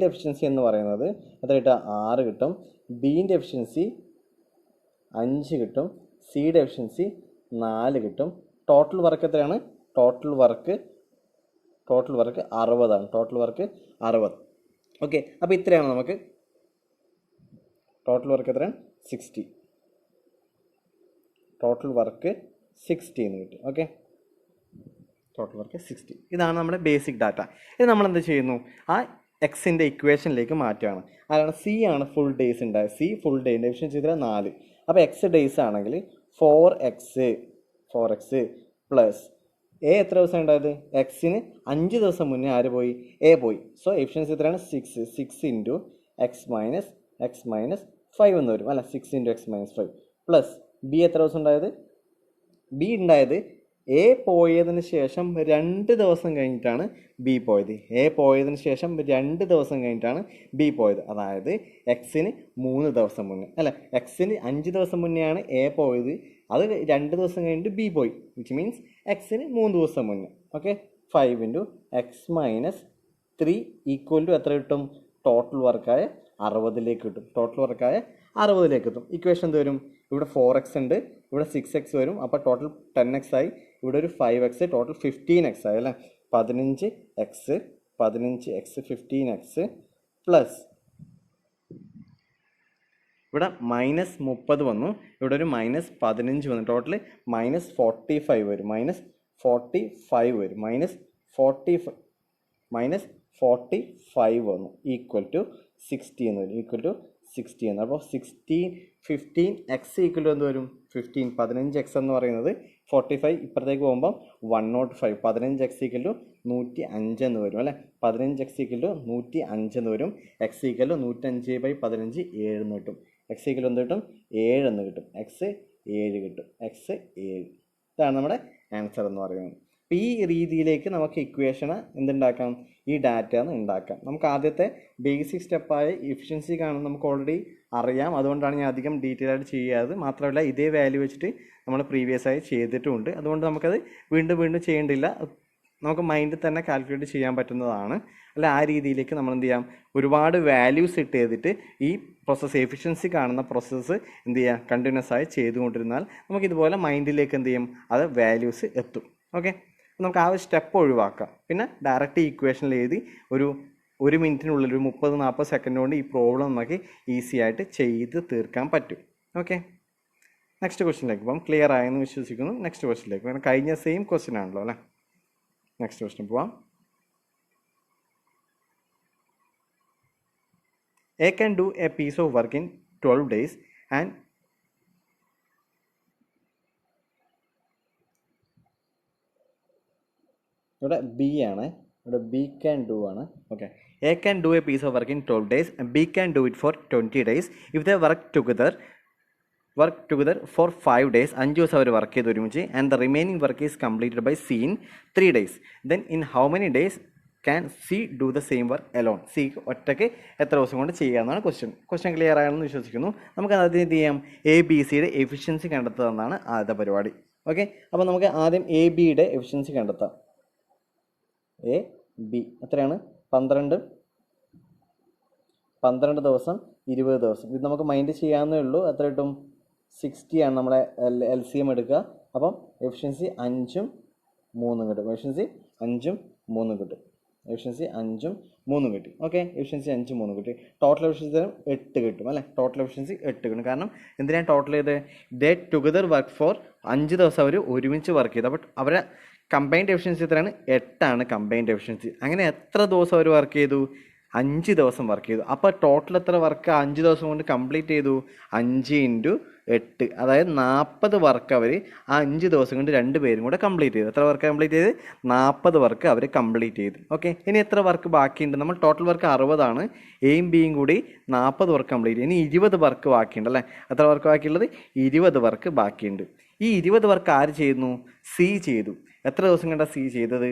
എഫിഷ്യൻസി എന്ന് പറയുന്നത് എത്ര കിട്ടുക? 6 കിട്ടും. ബീൻ്റെ എഫിഷ്യൻസി 5 കിട്ടും. സിയുടെ എഫിഷ്യൻസി 4 കിട്ടും. ടോട്ടൽ വർക്ക് എത്രയാണ്? ടോട്ടൽ വർക്ക് 60 ആണ്. Total work 60. ഓക്കെ, അപ്പോൾ ഇത്രയാണ് നമുക്ക് ടോട്ടൽ വർക്ക് എത്രയാണ്? 60. ടോട്ടൽ വർക്ക് 60 എന്ന് കിട്ടും. Okay, total work 60. ഇതാണ് നമ്മുടെ ബേസിക് ഡാറ്റ. ഇത് നമ്മൾ എന്ത് ചെയ്യുന്നു? ആ എക്സിൻ്റെ ഇക്വേഷനിലേക്ക് മാറ്റുകയാണ്. അതാണ് സി ആണ് ഫുൾ ഡേയ്സ് ഉണ്ടായത്. സി ഫുൾ ഡേയുടെ എഫിഷ്യൻസി ഇത്ര 4. അപ്പോൾ എക്സ് ഡേയ്സ് ആണെങ്കിൽ 4x പ്ലസ് എ എത്ര ദിവസം ഉണ്ടായത്? എക്സിന് 5 ദിവസം മുന്നേ ആര് പോയി? എ പോയി. സോ എഫിഷ്യൻസി എത്രയാണ്? 6. 6 × x - 5 എന്ന് വരും അല്ല. 6 × x - 5 പ്ലസ് ബി എത്ര ദിവസം ഉണ്ടായത്? ബി ഉണ്ടായത് എ പോയതിന് ശേഷം 2 ദിവസം കഴിഞ്ഞിട്ടാണ് ബി പോയത്. എ പോയതിന് ശേഷം 2 ദിവസം കഴിഞ്ഞിട്ടാണ് ബി പോയത്. അതായത് എക്സിന് 3 ദിവസം മുന്നേ അല്ല, എക്സിന് 5 ദിവസം മുന്നെയാണ് എ പോയത്. അത് 2 ദിവസം കഴിഞ്ഞിട്ട് ബി പോയി. വിച്ച് മീൻസ് എക്സിന് 3 ദിവസം മുന്നേ. ഓക്കെ, 5 × x - 3 ഈക്വൽ ടു എത്ര കിട്ടും? ടോട്ടൽ വർക്കായ 60ലേക്ക് കിട്ടും. ടോട്ടൽ വർക്കായ 60ലേക്ക് കിട്ടും. ഇക്വേഷൻ എന്ത് വരും? ഇവിടെ 4x ഉണ്ട്, ഇവിടെ 6x വരും. അപ്പോൾ ടോട്ടൽ 10x ആയി. ഇവിടെ ഒരു 5x, ടോട്ടൽ 15x ആയി അല്ലേ. 15x 15x പ്ലസ് ഇവിടെ -30 വന്നു. ഇവിടെ ഒരു -15 വന്നു. ടോട്ടൽ -45 വരും. -45 വരും. -45 വന്നു. ഈക്വൽ ടു 60 എന്ന് വരും. ഈക്വൽ ടു 60 എന്ന്. അപ്പോൾ 15x ഈക്വൽ ടു എന്ത് വരും? 15x എന്ന് പറയുന്നത് 45 ഇപ്പുറത്തേക്ക് പോകുമ്പം 105. 15x ഈക്വൽ ടു 105 എന്ന് വരും അല്ലേ. 15x ഈക്വൽ ടു 105 എന്ന് വരും. x ഈക്വൽ ടു 105/15 7 എന്ന് കിട്ടും. x ഈക്വൽ എന്ത് കിട്ടും? 7 എന്ന് കിട്ടും. x 7 കിട്ടും. x 7. ഇതാണ് നമ്മുടെ ആൻസർ എന്ന് പറയുന്നത്. അപ്പോൾ ഈ രീതിയിലേക്ക് നമുക്ക് ഇക്വേഷന് എന്തുണ്ടാക്കാം? ഈ ഡാറ്റ ഉണ്ടാക്കാം. നമുക്ക് ആദ്യത്തെ ബേസിക് സ്റ്റെപ്പായ എഫിഷ്യൻസി കാണുന്നത് നമുക്ക് ഓൾറെഡി അറിയാം. അതുകൊണ്ടാണ് ഞാൻ അധികം ഡീറ്റെയിൽ ആയിട്ട് ചെയ്യാതെ. മാത്രമല്ല ഇതേ വാല്യൂ വെച്ചിട്ട് നമ്മൾ പ്രീവിയസ് ആയി ചെയ്തിട്ടുമുണ്ട്. അതുകൊണ്ട് നമുക്കത് വീണ്ടും ചെയ്യേണ്ടില്ല. നമുക്ക് മൈൻഡിൽ തന്നെ കാൽക്കുലേറ്റ് ചെയ്യാൻ പറ്റുന്നതാണ്. അല്ല, ആ രീതിയിലേക്ക് നമ്മൾ എന്ത് ചെയ്യാം? ഒരുപാട് വാല്യൂസ് ഇട്ട് ചെയ്തിട്ട് ഈ പ്രോസസ്സ് എഫിഷ്യൻസി കാണുന്ന പ്രോസസ്സ് എന്ത് ചെയ്യുക? കണ്ടിന്യൂസ് ആയി ചെയ്തുകൊണ്ടിരുന്നാൽ നമുക്ക് ഇതുപോലെ മൈൻഡിലേക്ക് എന്ത് ചെയ്യും? അത് വാല്യൂസ് എത്തും. ഓക്കെ, നമുക്ക് ആ ഒരു സ്റ്റെപ്പ് ഒഴിവാക്കാം. പിന്നെ ഡയറക്റ്റ് ഇക്വേഷനിൽ എഴുതി ഒരു മിനിറ്റിനുള്ളിൽ ഒരു 30-40 സെക്കൻഡ് കൊണ്ട് ഈ പ്രോബ്ലം നമുക്ക് ഈസി ആയിട്ട് ചെയ്ത് തീർക്കാൻ പറ്റും. ഓക്കെ, നെക്സ്റ്റ് ക്വസ്റ്റ്യനിലേക്ക് പോകാം. ക്ലിയർ ആയെന്ന് വിശ്വസിക്കുന്നു. നെക്സ്റ്റ് ക്വസ്റ്റ്യനിലേക്ക് പോകാം. കഴിഞ്ഞ സെയിം ക്വസ്റ്റ്യൻ ആണല്ലോ അല്ലേ. നെക്സ്റ്റ് ക്വസ്റ്റ്യൻ പോവാം. A can do a piece of work in 12 days and ഇവിടെ ബി ആണ്. ഇവിടെ ബി ക്യാൻ ഡു ആണ്. Okay, A can do a piece of work in 12 days and B can do it for 20 days if they work together for 5 days. 5 ദിവസം അവർ work ചെയ്ത് ഒരുമിച്ച്. And the remaining work is completed by C in 3 days. Then in how many days can C do the same work alone? സിക്ക് ഒറ്റയ്ക്ക് എത്ര ദിവസം കൊണ്ട് ചെയ്യാമെന്നാണ് ക്വസ്റ്റ്യൻ ക്ലിയർ ആണെന്ന് വിശ്വസിക്കുന്നു. നമുക്ക് ആദ്യം എന്ത് ചെയ്യാം? എ ബി സിയുടെ എഫിഷ്യൻസി കണ്ടെത്തുക എന്നാണ് ആദ്യത്തെ പരിപാടി. ഓക്കെ, അപ്പോൾ നമുക്ക് ആദ്യം എ ബിയുടെ എഫിഷ്യൻസി കണ്ടെത്താം. എ ബി എത്രയാണ്? 12 ദിവസം 20 ദിവസം. ഇത് നമുക്ക് മൈൻഡ് ചെയ്യാവുന്നേ ഉള്ളൂ. എത്ര കിട്ടും? 60 ആണ് നമ്മളെ LCM എടുക്കുക. അപ്പം എഫിഷ്യൻസി 5ഉം 3ഉം കിട്ടും. എഫിഷ്യൻസി 5ഉം 3ഉം കിട്ടും. എഫിഷ്യൻസി 5ഉം 3ഉം കിട്ടി. ഓക്കെ, എഫിഷ്യൻസി 5ഉം 3ഉം കിട്ടി. ടോട്ടൽ എഫിഷ്യൻസി 8 കിട്ടും അല്ലേ? ടോട്ടൽ എഫിഷ്യൻസി 8 കിട്ടും. കാരണം എന്തിനാണ് ടോട്ടൽ ചെയ്ത്? ദേ ടുഗദർ വർക്ക് ഫോർ 5 ദിവസം അവർ ഒരുമിച്ച് വർക്ക് ചെയ്തു. അപ്പോൾ അവരെ കമ്പൈൻഡ് എഫിഷ്യൻസി എത്രയാണ്? 8ആണ് കമ്പൈൻഡ് എഫിഷ്യൻസി. അങ്ങനെ എത്ര ദിവസം അവർ വർക്ക് ചെയ്തു? 5 ദിവസം വർക്ക് ചെയ്തു. അപ്പോൾ ടോട്ടൽ എത്ര വർക്ക് 5 ദിവസം കൊണ്ട് കംപ്ലീറ്റ് ചെയ്തു? 5 × 8, അതായത് 40 വർക്ക് അവർ ആ 5 ദിവസം കൊണ്ട് 2 പേരും കൂടെ കംപ്ലീറ്റ് ചെയ്തു. എത്ര വർക്ക് കംപ്ലീറ്റ് ചെയ്ത്? 40 വർക്ക് അവർ കംപ്ലീറ്റ് ചെയ്തു. ഓക്കെ, ഇനി എത്ര വർക്ക് ബാക്കിയുണ്ട്? നമ്മൾ ടോട്ടൽ വർക്ക് 60 ആണ്. എയും ബിയും കൂടി 40 വർക്ക് കംപ്ലീറ്റ് ചെയ്തു. ഇനി 20 വർക്ക് ബാക്കിയുണ്ട് അല്ലേ? എത്ര വർക്ക് ബാക്കിയുള്ളത്? 20 വർക്ക് ബാക്കിയുണ്ട്. ഈ 20 വർക്ക് ആര് ചെയ്യുന്നു? സി ചെയ്തു. എത്ര ദിവസം കൊണ്ടാണ് സി ചെയ്തത്?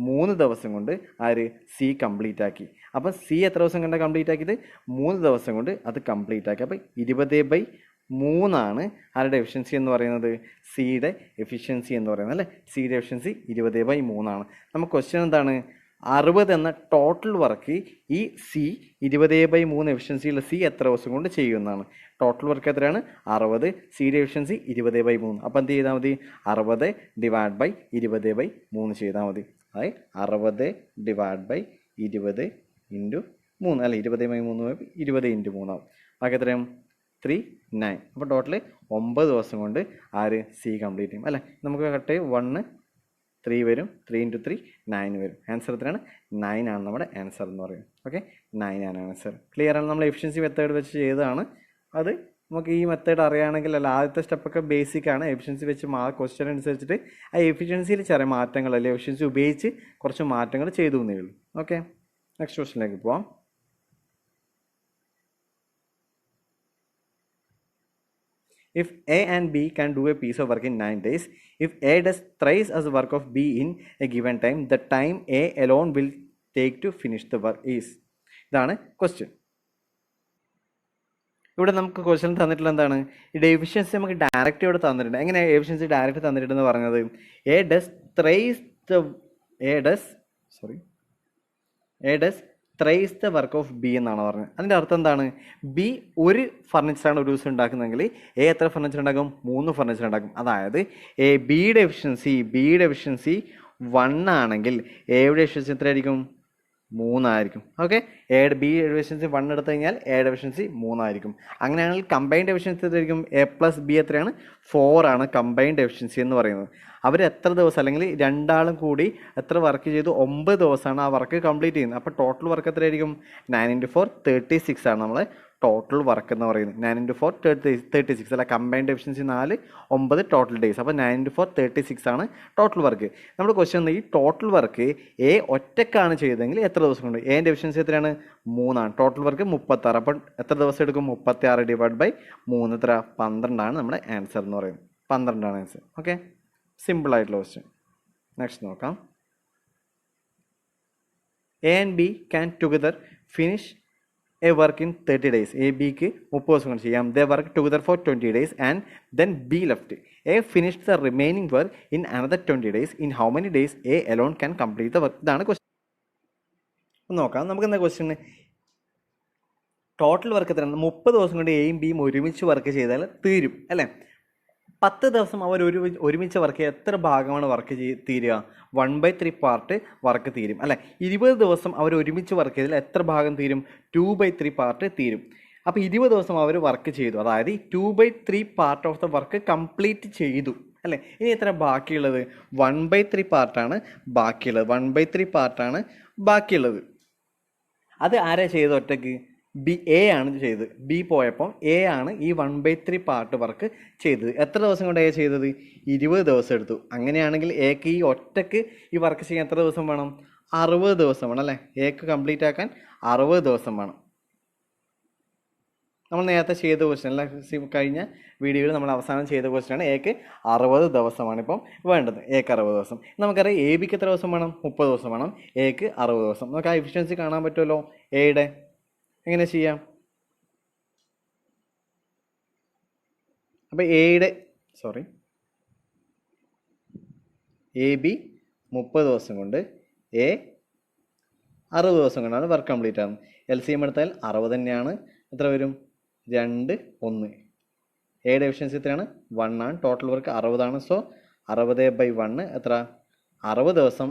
3 ദിവസം കൊണ്ട് ആര്? സി കംപ്ലീറ്റ് ആക്കി. അപ്പം സി എത്ര ദിവസം കൊണ്ടാണ് കംപ്ലീറ്റ് ആക്കിയത്? 3 ദിവസം കൊണ്ട് അത് കംപ്ലീറ്റ് ആക്കി. അപ്പം 20/3 ആരുടെ എഫിഷ്യൻസി എന്ന് പറയുന്നത്? സിയുടെ എഫിഷ്യൻസി എന്ന് പറയുന്നത് അല്ലേ? സിയുടെ എഫിഷ്യൻസി 20/3. നമുക്ക് ക്വസ്റ്റ്യൻ എന്താണ്? 60 എന്ന ടോട്ടൽ വർക്ക് ഈ സി 20/3 എഫിഷ്യൻസിയുള്ള സി എത്ര ദിവസം കൊണ്ട് ചെയ്യുന്നതാണ്. ടോട്ടൽ വർക്ക് എത്രയാണ്? 60. സിയുടെ എഫിഷ്യൻസി 20/3. അപ്പം എന്ത് ചെയ്താൽ മതി? 60 / 20/3 ചെയ്താൽ മതി. അതായത് 60 / 20 × 3 അല്ല, 20/3 20 × 3 ആവും. ബാക്കി എത്രയും 39. അപ്പോൾ ടോട്ടൽ 9 ദിവസം കൊണ്ട് ആര്? സി കംപ്ലീറ്റ് ചെയ്യും അല്ലേ? നമുക്ക് കറക്റ്റ് 1 3 വരും. 3 × 3 9 വരും. ആൻസർ എത്രയാണ്? 9 ആണ് നമ്മുടെ ആൻസർ എന്ന് പറയും. ഓക്കെ, 9 ആണ് ആൻസർ. ക്ലിയർ ആണ്? നമ്മൾ എഫിഷ്യൻസി മെത്തേഡ് വെച്ച് ചെയ്തതാണ്. അത് നമുക്ക് ഈ മെത്തേഡ് അറിയുകയാണെങ്കിൽ അല്ല, ആദ്യത്തെ സ്റ്റെപ്പൊക്കെ ബേസിക് ആണ്. എഫിഷ്യൻസി വെച്ച് ക്വസ്റ്റ്യൻ അനുസരിച്ചിട്ട് ആ എഫിഷ്യൻസിയിൽ ചെറിയ മാറ്റങ്ങൾ അല്ലെങ്കിൽ എഫിഷ്യൻസി ഉപയോഗിച്ച് കുറച്ച് മാറ്റങ്ങൾ ചെയ്തു എന്നേ ഉള്ളൂ. ഓക്കെ, നെക്സ്റ്റ് ക്വസ്റ്റ്യനിലേക്ക് പോവാം. If A and B can do a piece of work in 9 days, if A does thrice as work of B in a given time, the time A alone will take to finish the work is. ഇതാണ് question. ഇവിടെ നമുക്ക് question തന്നിട്ടുള്ള എന്താണ്? ഇവിടെ efficiency നമുക്ക് direct ഇവിടെ തന്നിട്ടുണ്ട്. എങ്ങനെ എഫിഷ്യൻസി ഡയറക്റ്റ് തന്നിട്ടുണ്ടെന്ന് പറഞ്ഞത്? A does thrice the work of B എന്നാണ് പറഞ്ഞത്. അതിൻ്റെ അർത്ഥം എന്താണ്? ബി ഒരു ഫർണിച്ചറാണ് ഒരു ദിവസം ഉണ്ടാക്കുന്നതെങ്കിൽ എ എത്ര ഫർണിച്ചർ ഉണ്ടാക്കും? 3 ഫർണിച്ചർ ഉണ്ടാക്കും. അതായത് ബിയുടെ എഫിഷ്യൻസി 1 ആണെങ്കിൽ എയുടെ എഫിഷ്യൻസി എത്രയായിരിക്കും? 3 ആയിരിക്കും. ഓക്കെ, ബി എഫിഷ്യൻസി 1 എടുത്തു കഴിഞ്ഞാൽ എയുടെ എഫിഷ്യൻസി 3 ആയിരിക്കും. അങ്ങനെയാണെങ്കിൽ കമ്പൈൻഡ് എഫിഷ്യൻസി എത്രയായിരിക്കും? A+B എത്രയാണ്? 4 ആണ് കമ്പൈൻഡ് എഫിഷ്യൻസി എന്ന് പറയുന്നത്. അവർ എത്ര ദിവസം അല്ലെങ്കിൽ രണ്ടാളും കൂടി എത്ര വർക്ക് ചെയ്തു? 9 ദിവസമാണ് ആ വർക്ക് കംപ്ലീറ്റ് ചെയ്യുന്നത്. അപ്പോൾ ടോട്ടൽ വർക്ക് എത്രയായിരിക്കും? 9 × 4 36 ആണ് നമ്മൾ ടോട്ടൽ വർക്ക് എന്ന് പറയുന്നത്. 9 × 4 36 അല്ല, കമ്പൈൻഡ് എഫിഷ്യൻസി 4 9 ടോട്ടൽ ഡേയ്സ്. അപ്പോൾ 9 × 4 36 ആണ് ടോട്ടൽ വർക്ക്. നമ്മുടെ ക്വസ്റ്റ്യൻ ഈ ടോട്ടൽ വർക്ക് എ ഒറ്റക്കാണ് ചെയ്തതെങ്കിൽ എത്ര ദിവസം കൊണ്ട്? എൻ്റെ എഫിഷ്യൻസി എത്രയാണ്? 3 ആണ്. Total work 36. അപ്പോൾ എത്ര ദിവസം എടുക്കും? 36 / 3 എത്ര? 12 ആണ് നമ്മുടെ ആൻസർ എന്ന് പറയുന്നത്. 12 ആണ് ആൻസർ. ഓക്കെ, സിമ്പിൾ ആയിട്ടുള്ള ക്വസ്റ്റ്യൻ. നെക്സ്റ്റ് നോക്കാം. A and B can together finish A work in 30 days. A ബിക്ക് 30 ദിവസം കൊണ്ട് ചെയ്യാം. ദേ work together four 20 days and then B left. A finished the remaining work in another 20 days. In how many days A alone can complete the work? ഇതാണ് question. നോക്കാം നമുക്ക് എന്താ question. Total work എത്രയാണ്? 30 ദിവസം കൊണ്ട് എയും ബിയും ഒരുമിച്ച് വർക്ക് ചെയ്താൽ തീരും അല്ലേ? 10 ദിവസം അവർ ഒരുമിച്ച് വർക്ക് ചെയ്യുക. എത്ര ഭാഗമാണ് വർക്ക് തീരുക? 1/3 പാർട്ട് വർക്ക് തീരും അല്ലേ? 20 ദിവസം അവർ ഒരുമിച്ച് വർക്ക് ചെയ്താൽ എത്ര ഭാഗം തീരും? 2/3 പാർട്ട് തീരും. അപ്പോൾ 20 ദിവസം അവർ വർക്ക് ചെയ്തു, അതായത് 2/3 part of the work complete ചെയ്തു അല്ലേ? ഇനി എത്ര ബാക്കിയുള്ളത്? 1/3 പാർട്ടാണ് ബാക്കിയുള്ളത്. 1/3 പാർട്ടാണ് ബാക്കിയുള്ളത്. അത് ആരാ ചെയ്തത് ഒറ്റയ്ക്ക്? എ ആണ് ചെയ്തത്. ബി പോയപ്പോൾ എ ആണ് ഈ 1/3 പാർട്ട് വർക്ക് ചെയ്തത്. എത്ര ദിവസം കൊണ്ട് എ ചെയ്തത്? 20 ദിവസം എടുത്തു. അങ്ങനെയാണെങ്കിൽ എക്ക് ഈ ഒറ്റയ്ക്ക് ഈ വർക്ക് ചെയ്യാൻ എത്ര ദിവസം വേണം? 60 ദിവസം വേണം അല്ലേ? എക്ക് കംപ്ലീറ്റ് ആക്കാൻ 60 ദിവസം വേണം. നമ്മൾ നേരത്തെ ചെയ്ത ക്വസ്റ്റ്യൻ അല്ല, കഴിഞ്ഞ വീഡിയോയിൽ നമ്മൾ അവസാനം ചെയ്ത ക്വസ്റ്റ്യനാണ്. എക്ക് 60 ദിവസമാണ് ഇപ്പം വേണ്ടത്. എക്ക് 60 ദിവസം. നമുക്കറിയാം എ ബിക്ക് എത്ര ദിവസം വേണം? 30 ദിവസം വേണം. എക്ക് 60 ദിവസം. നമുക്ക് ആ എഫിഷ്യൻസി കാണാൻ പറ്റുമല്ലോ എയുടെ. എങ്ങനെ ചെയ്യാം? അപ്പോൾ എ ബി 30 ദിവസം കൊണ്ട് എ 60 ദിവസം കൊണ്ടാണ് വർക്ക് കംപ്ലീറ്റ് ആകുന്നത്. LCM എടുത്താൽ 60 തന്നെയാണ്. എത്ര വരും? 2 1. എയുടെ എഫിഷ്യൻസി എത്രയാണ്? 1 ആണ്. ടോട്ടൽ വർക്ക് 60 ആണ്. സോ 60/1 എത്ര? 60 ദിവസം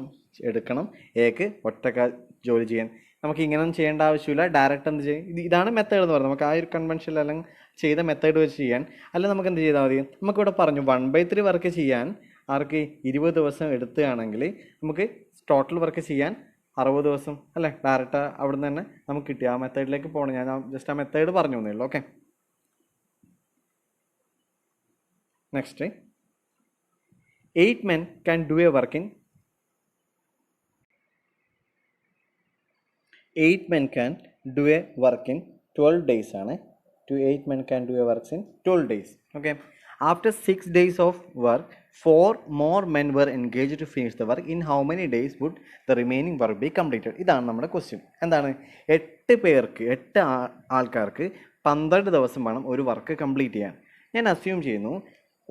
എടുക്കണം എക്ക് ഒറ്റക്കാൽ ജോലി ചെയ്യാൻ. നമുക്ക് ഇങ്ങനെയൊന്നും ചെയ്യേണ്ട ആവശ്യമില്ല. ഡയറക്റ്റ് എന്ത് ചെയ്യും? ഇതാണ് മെത്തേഡ് എന്ന് പറയുന്നത്. നമുക്ക് ആ ഒരു കൺവെൻഷനിൽ അല്ലെങ്കിൽ ചെയ്ത മെത്തേഡ് വെച്ച് ചെയ്യാൻ. അല്ല നമുക്ക് എന്ത് ചെയ്താൽ മതി? നമുക്കിവിടെ പറഞ്ഞു 1/3 വർക്ക് ചെയ്യാൻ ആർക്ക് 20 ദിവസം എടുക്കുകയാണെങ്കിൽ നമുക്ക് ടോട്ടൽ വർക്ക് ചെയ്യാൻ 60 ദിവസം അല്ലേ? ഡയറക്റ്റ് അവിടെ നിന്ന് തന്നെ നമുക്ക് കിട്ടി. ആ മെത്തേഡിലേക്ക് പോകണം. ഞാൻ ജസ്റ്റ് ആ മെത്തേഡ് പറഞ്ഞു തന്നേ ഉള്ളൂ. Okay, next 8 men can do a work in 8 men can do a work in 12 days ആണ്. 8 men can do a work in 12 days. Okay. After 6 days of work, 4 more men were engaged to finish the work. In how many days would the remaining work be completed? ഇതാണ് നമ്മുടെ question. എന്താണ്? 8 ആൾക്കാർക്ക് 12 ദിവസം വേണം ഒരു work complete ചെയ്യാൻ. ഞാൻ assume ചെയ്യുന്നു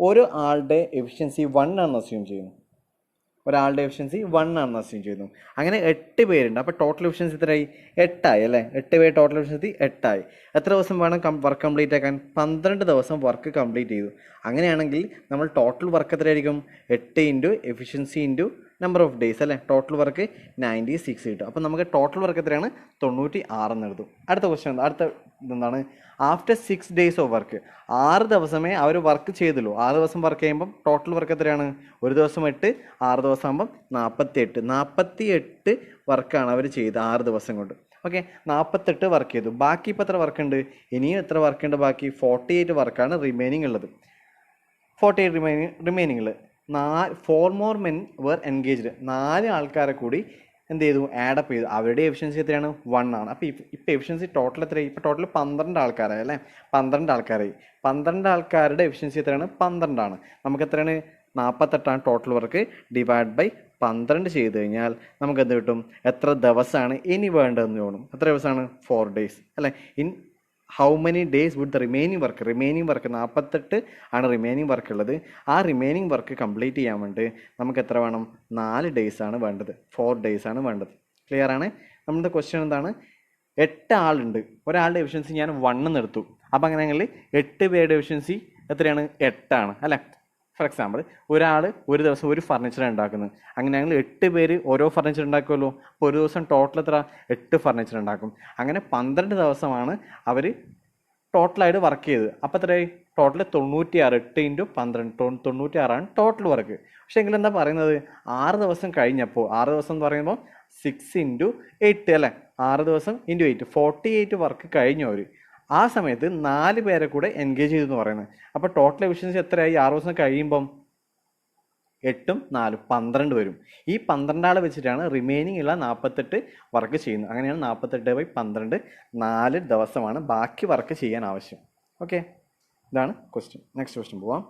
ഒരു ആളുടെ എഫിഷ്യൻസി 1 ആണെന്ന് അസ്യൂം ചെയ്യുന്നു. ഒരാളുടെ എഫിഷ്യൻസി 1 ആണെന്ന് അസ്യൂം ചെയ്യുന്നു. അങ്ങനെ 8 പേരുണ്ട്. അപ്പോൾ ടോട്ടൽ എഫിഷ്യൻസി എത്രയായി? 8 അല്ലേ? 8 പേര് ടോട്ടൽ എഫിഷ്യൻസി 8 എത്ര ദിവസം വേണം വർക്ക് കംപ്ലീറ്റ് ആക്കാൻ? 12 ദിവസം വർക്ക് കംപ്ലീറ്റ് ചെയ്തു. അങ്ങനെയാണെങ്കിൽ നമ്മൾ ടോട്ടൽ വർക്ക് എത്രയായിരിക്കും? 8 into efficiency into number of days അല്ലേ? ടോട്ടൽ വർക്ക് 96 കിട്ടും. അപ്പോൾ നമുക്ക് ടോട്ടൽ വർക്ക് എത്രയാണ്? 96 എന്ന് എഴുതും. അടുത്ത ക്വസ്റ്റ്യൻ അടുത്ത ഇതെന്താണ്? ആഫ്റ്റർ 6 days ഓഫ് വർക്ക്, 6 ദിവസമേ അവർ വർക്ക് ചെയ്തുള്ളൂ. 6 ദിവസം വർക്ക് ചെയ്യുമ്പം ടോട്ടൽ വർക്ക് എത്രയാണ്? ഒരു ദിവസം 8, 6 ദിവസം ആകുമ്പം 48 വർക്കാണ് അവർ ചെയ്ത് 6 ദിവസം കൊണ്ട്. ഓക്കെ, 48 വർക്ക് ചെയ്തു. ബാക്കി ഇപ്പോൾ എത്ര വർക്ക് ഉണ്ട്? ഇനിയും എത്ര വർക്ക് ഉണ്ട് ബാക്കി? 48 വർക്കാണ് റിമൈനിങ് ഉള്ളത്. 48 റിമൈനിങ്ങിൽ 4 more men were engaged. 4 ആൾക്കാരെ കൂടി എന്ത് ചെയ്തു? ആഡപ്പ് ചെയ്തു. അവരുടെ എഫിഷ്യൻസി എത്രയാണ്? 1 ആണ്. അപ്പോൾ ഇപ്പോൾ എഫിഷ്യൻസി ടോട്ടൽ എത്രയായി? ഇപ്പോൾ ടോട്ടൽ 12 ആൾക്കാരായി അല്ലേ? 12 ആൾക്കാരായി. 12 ആൾക്കാരുടെ എഫിഷ്യൻസി എത്രയാണ്? 12 ആണ്. നമുക്ക് എത്രയാണ്? 48 ടോട്ടൽ വർക്ക്. ഡിവൈഡ് ബൈ 12 ചെയ്ത് കഴിഞ്ഞാൽ നമുക്ക് എന്ത് കിട്ടും? എത്ര ദിവസമാണ് ഇനി വേണ്ടതെന്ന് തോന്നും. എത്ര ദിവസമാണ്? 4 days അല്ലേ? In how many days would the remaining work? Remaining work 48 ആണ് റിമൈനിങ് വർക്ക് ഉള്ളത്. ആ റിമൈനിങ് വർക്ക് കംപ്ലീറ്റ് ചെയ്യാൻ വേണ്ടി നമുക്ക് എത്ര വേണം? 4 days ആണ് വേണ്ടത്. 4 days ആണ് വേണ്ടത്. ക്ലിയർ ആണ്? നമ്മുടെ ക്വസ്റ്റ്യൻ എന്താണ്? 8 ആളുണ്ട്. ഒരാളുടെ എഫിഷ്യൻസി ഞാൻ 1 എടുത്തു. അപ്പോൾ അങ്ങനെയാണെങ്കിൽ 8 പേരുടെ എഫിഷ്യൻസി എത്രയാണ്? 8 ആണ് അല്ലേ? ഫോർ എക്സാമ്പിൾ ഒരാൾ ഒരു ദിവസം ഒരു ഫർണിച്ചർ ഉണ്ടാക്കുന്നത്. അങ്ങനെയാണെങ്കിൽ 8 പേര് ഓരോ ഫർണിച്ചർ ഉണ്ടാക്കുമല്ലോ. അപ്പോൾ ഒരു ദിവസം ടോട്ടൽ എത്ര? 8 ഫർണിച്ചർ ഉണ്ടാക്കും. അങ്ങനെ 12 ദിവസമാണ് അവർ ടോട്ടലായിട്ട് വർക്ക് ചെയ്തത്. അപ്പോൾ എത്രയായി? ടോട്ടൽ 96. 8 into 12 96 total work. പക്ഷേ എങ്കിലും എന്താ പറയുന്നത്? 6 ദിവസം കഴിഞ്ഞപ്പോൾ, 6 ദിവസം എന്ന് പറയുമ്പോൾ 6 ഇൻറ്റു 8 അല്ലേ? 6 ദിവസം ഇൻറ്റു 8 48 വർക്ക് കഴിഞ്ഞു അവർ. ആ സമയത്ത് 4 പേരെ കൂടെ എൻഗേജ് ചെയ്തു എന്ന് പറയുന്നത്. അപ്പോൾ ടോട്ടൽ എഫിഷ്യൻസി എത്രയായി? 6 ദിവസം കഴിയുമ്പം 8ഉം 4 12 വരും. ഈ 12 ആളെ വെച്ചിട്ടാണ് റിമൈനിങ് ഉള്ള 48 വർക്ക് ചെയ്യുന്നത്. അങ്ങനെയാണ് 48/12 4 ദിവസമാണ് ബാക്കി വർക്ക് ചെയ്യാൻ ആവശ്യം. ഓക്കെ, ഇതാണ് ക്വസ്റ്റ്യൻ. നെക്സ്റ്റ് ക്വസ്റ്റ്യൻ പോവാം.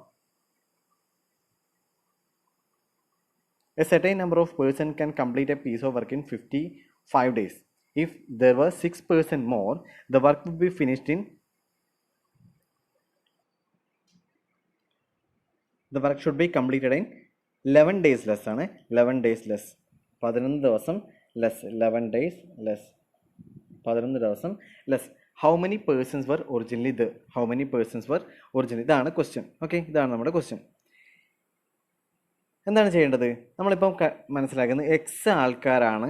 A certain number of persons can complete a piece of work in 55 days. If there were 6% more, the work would be finished in the work should be completed in 11 days less ആണ്. 11 days less 11 ദിവസം less 11 days less 11 ദിവസം less. How many persons were originally there? How many persons were originally? ഇതാണ് question. Okay, ഇതാണ് നമ്മുടെ question. എന്താണ് ചെയ്യേണ്ടത്? നമ്മളിപ്പം മനസ്സിലാക്കുന്നത് എക്സ് ആൾക്കാരാണ്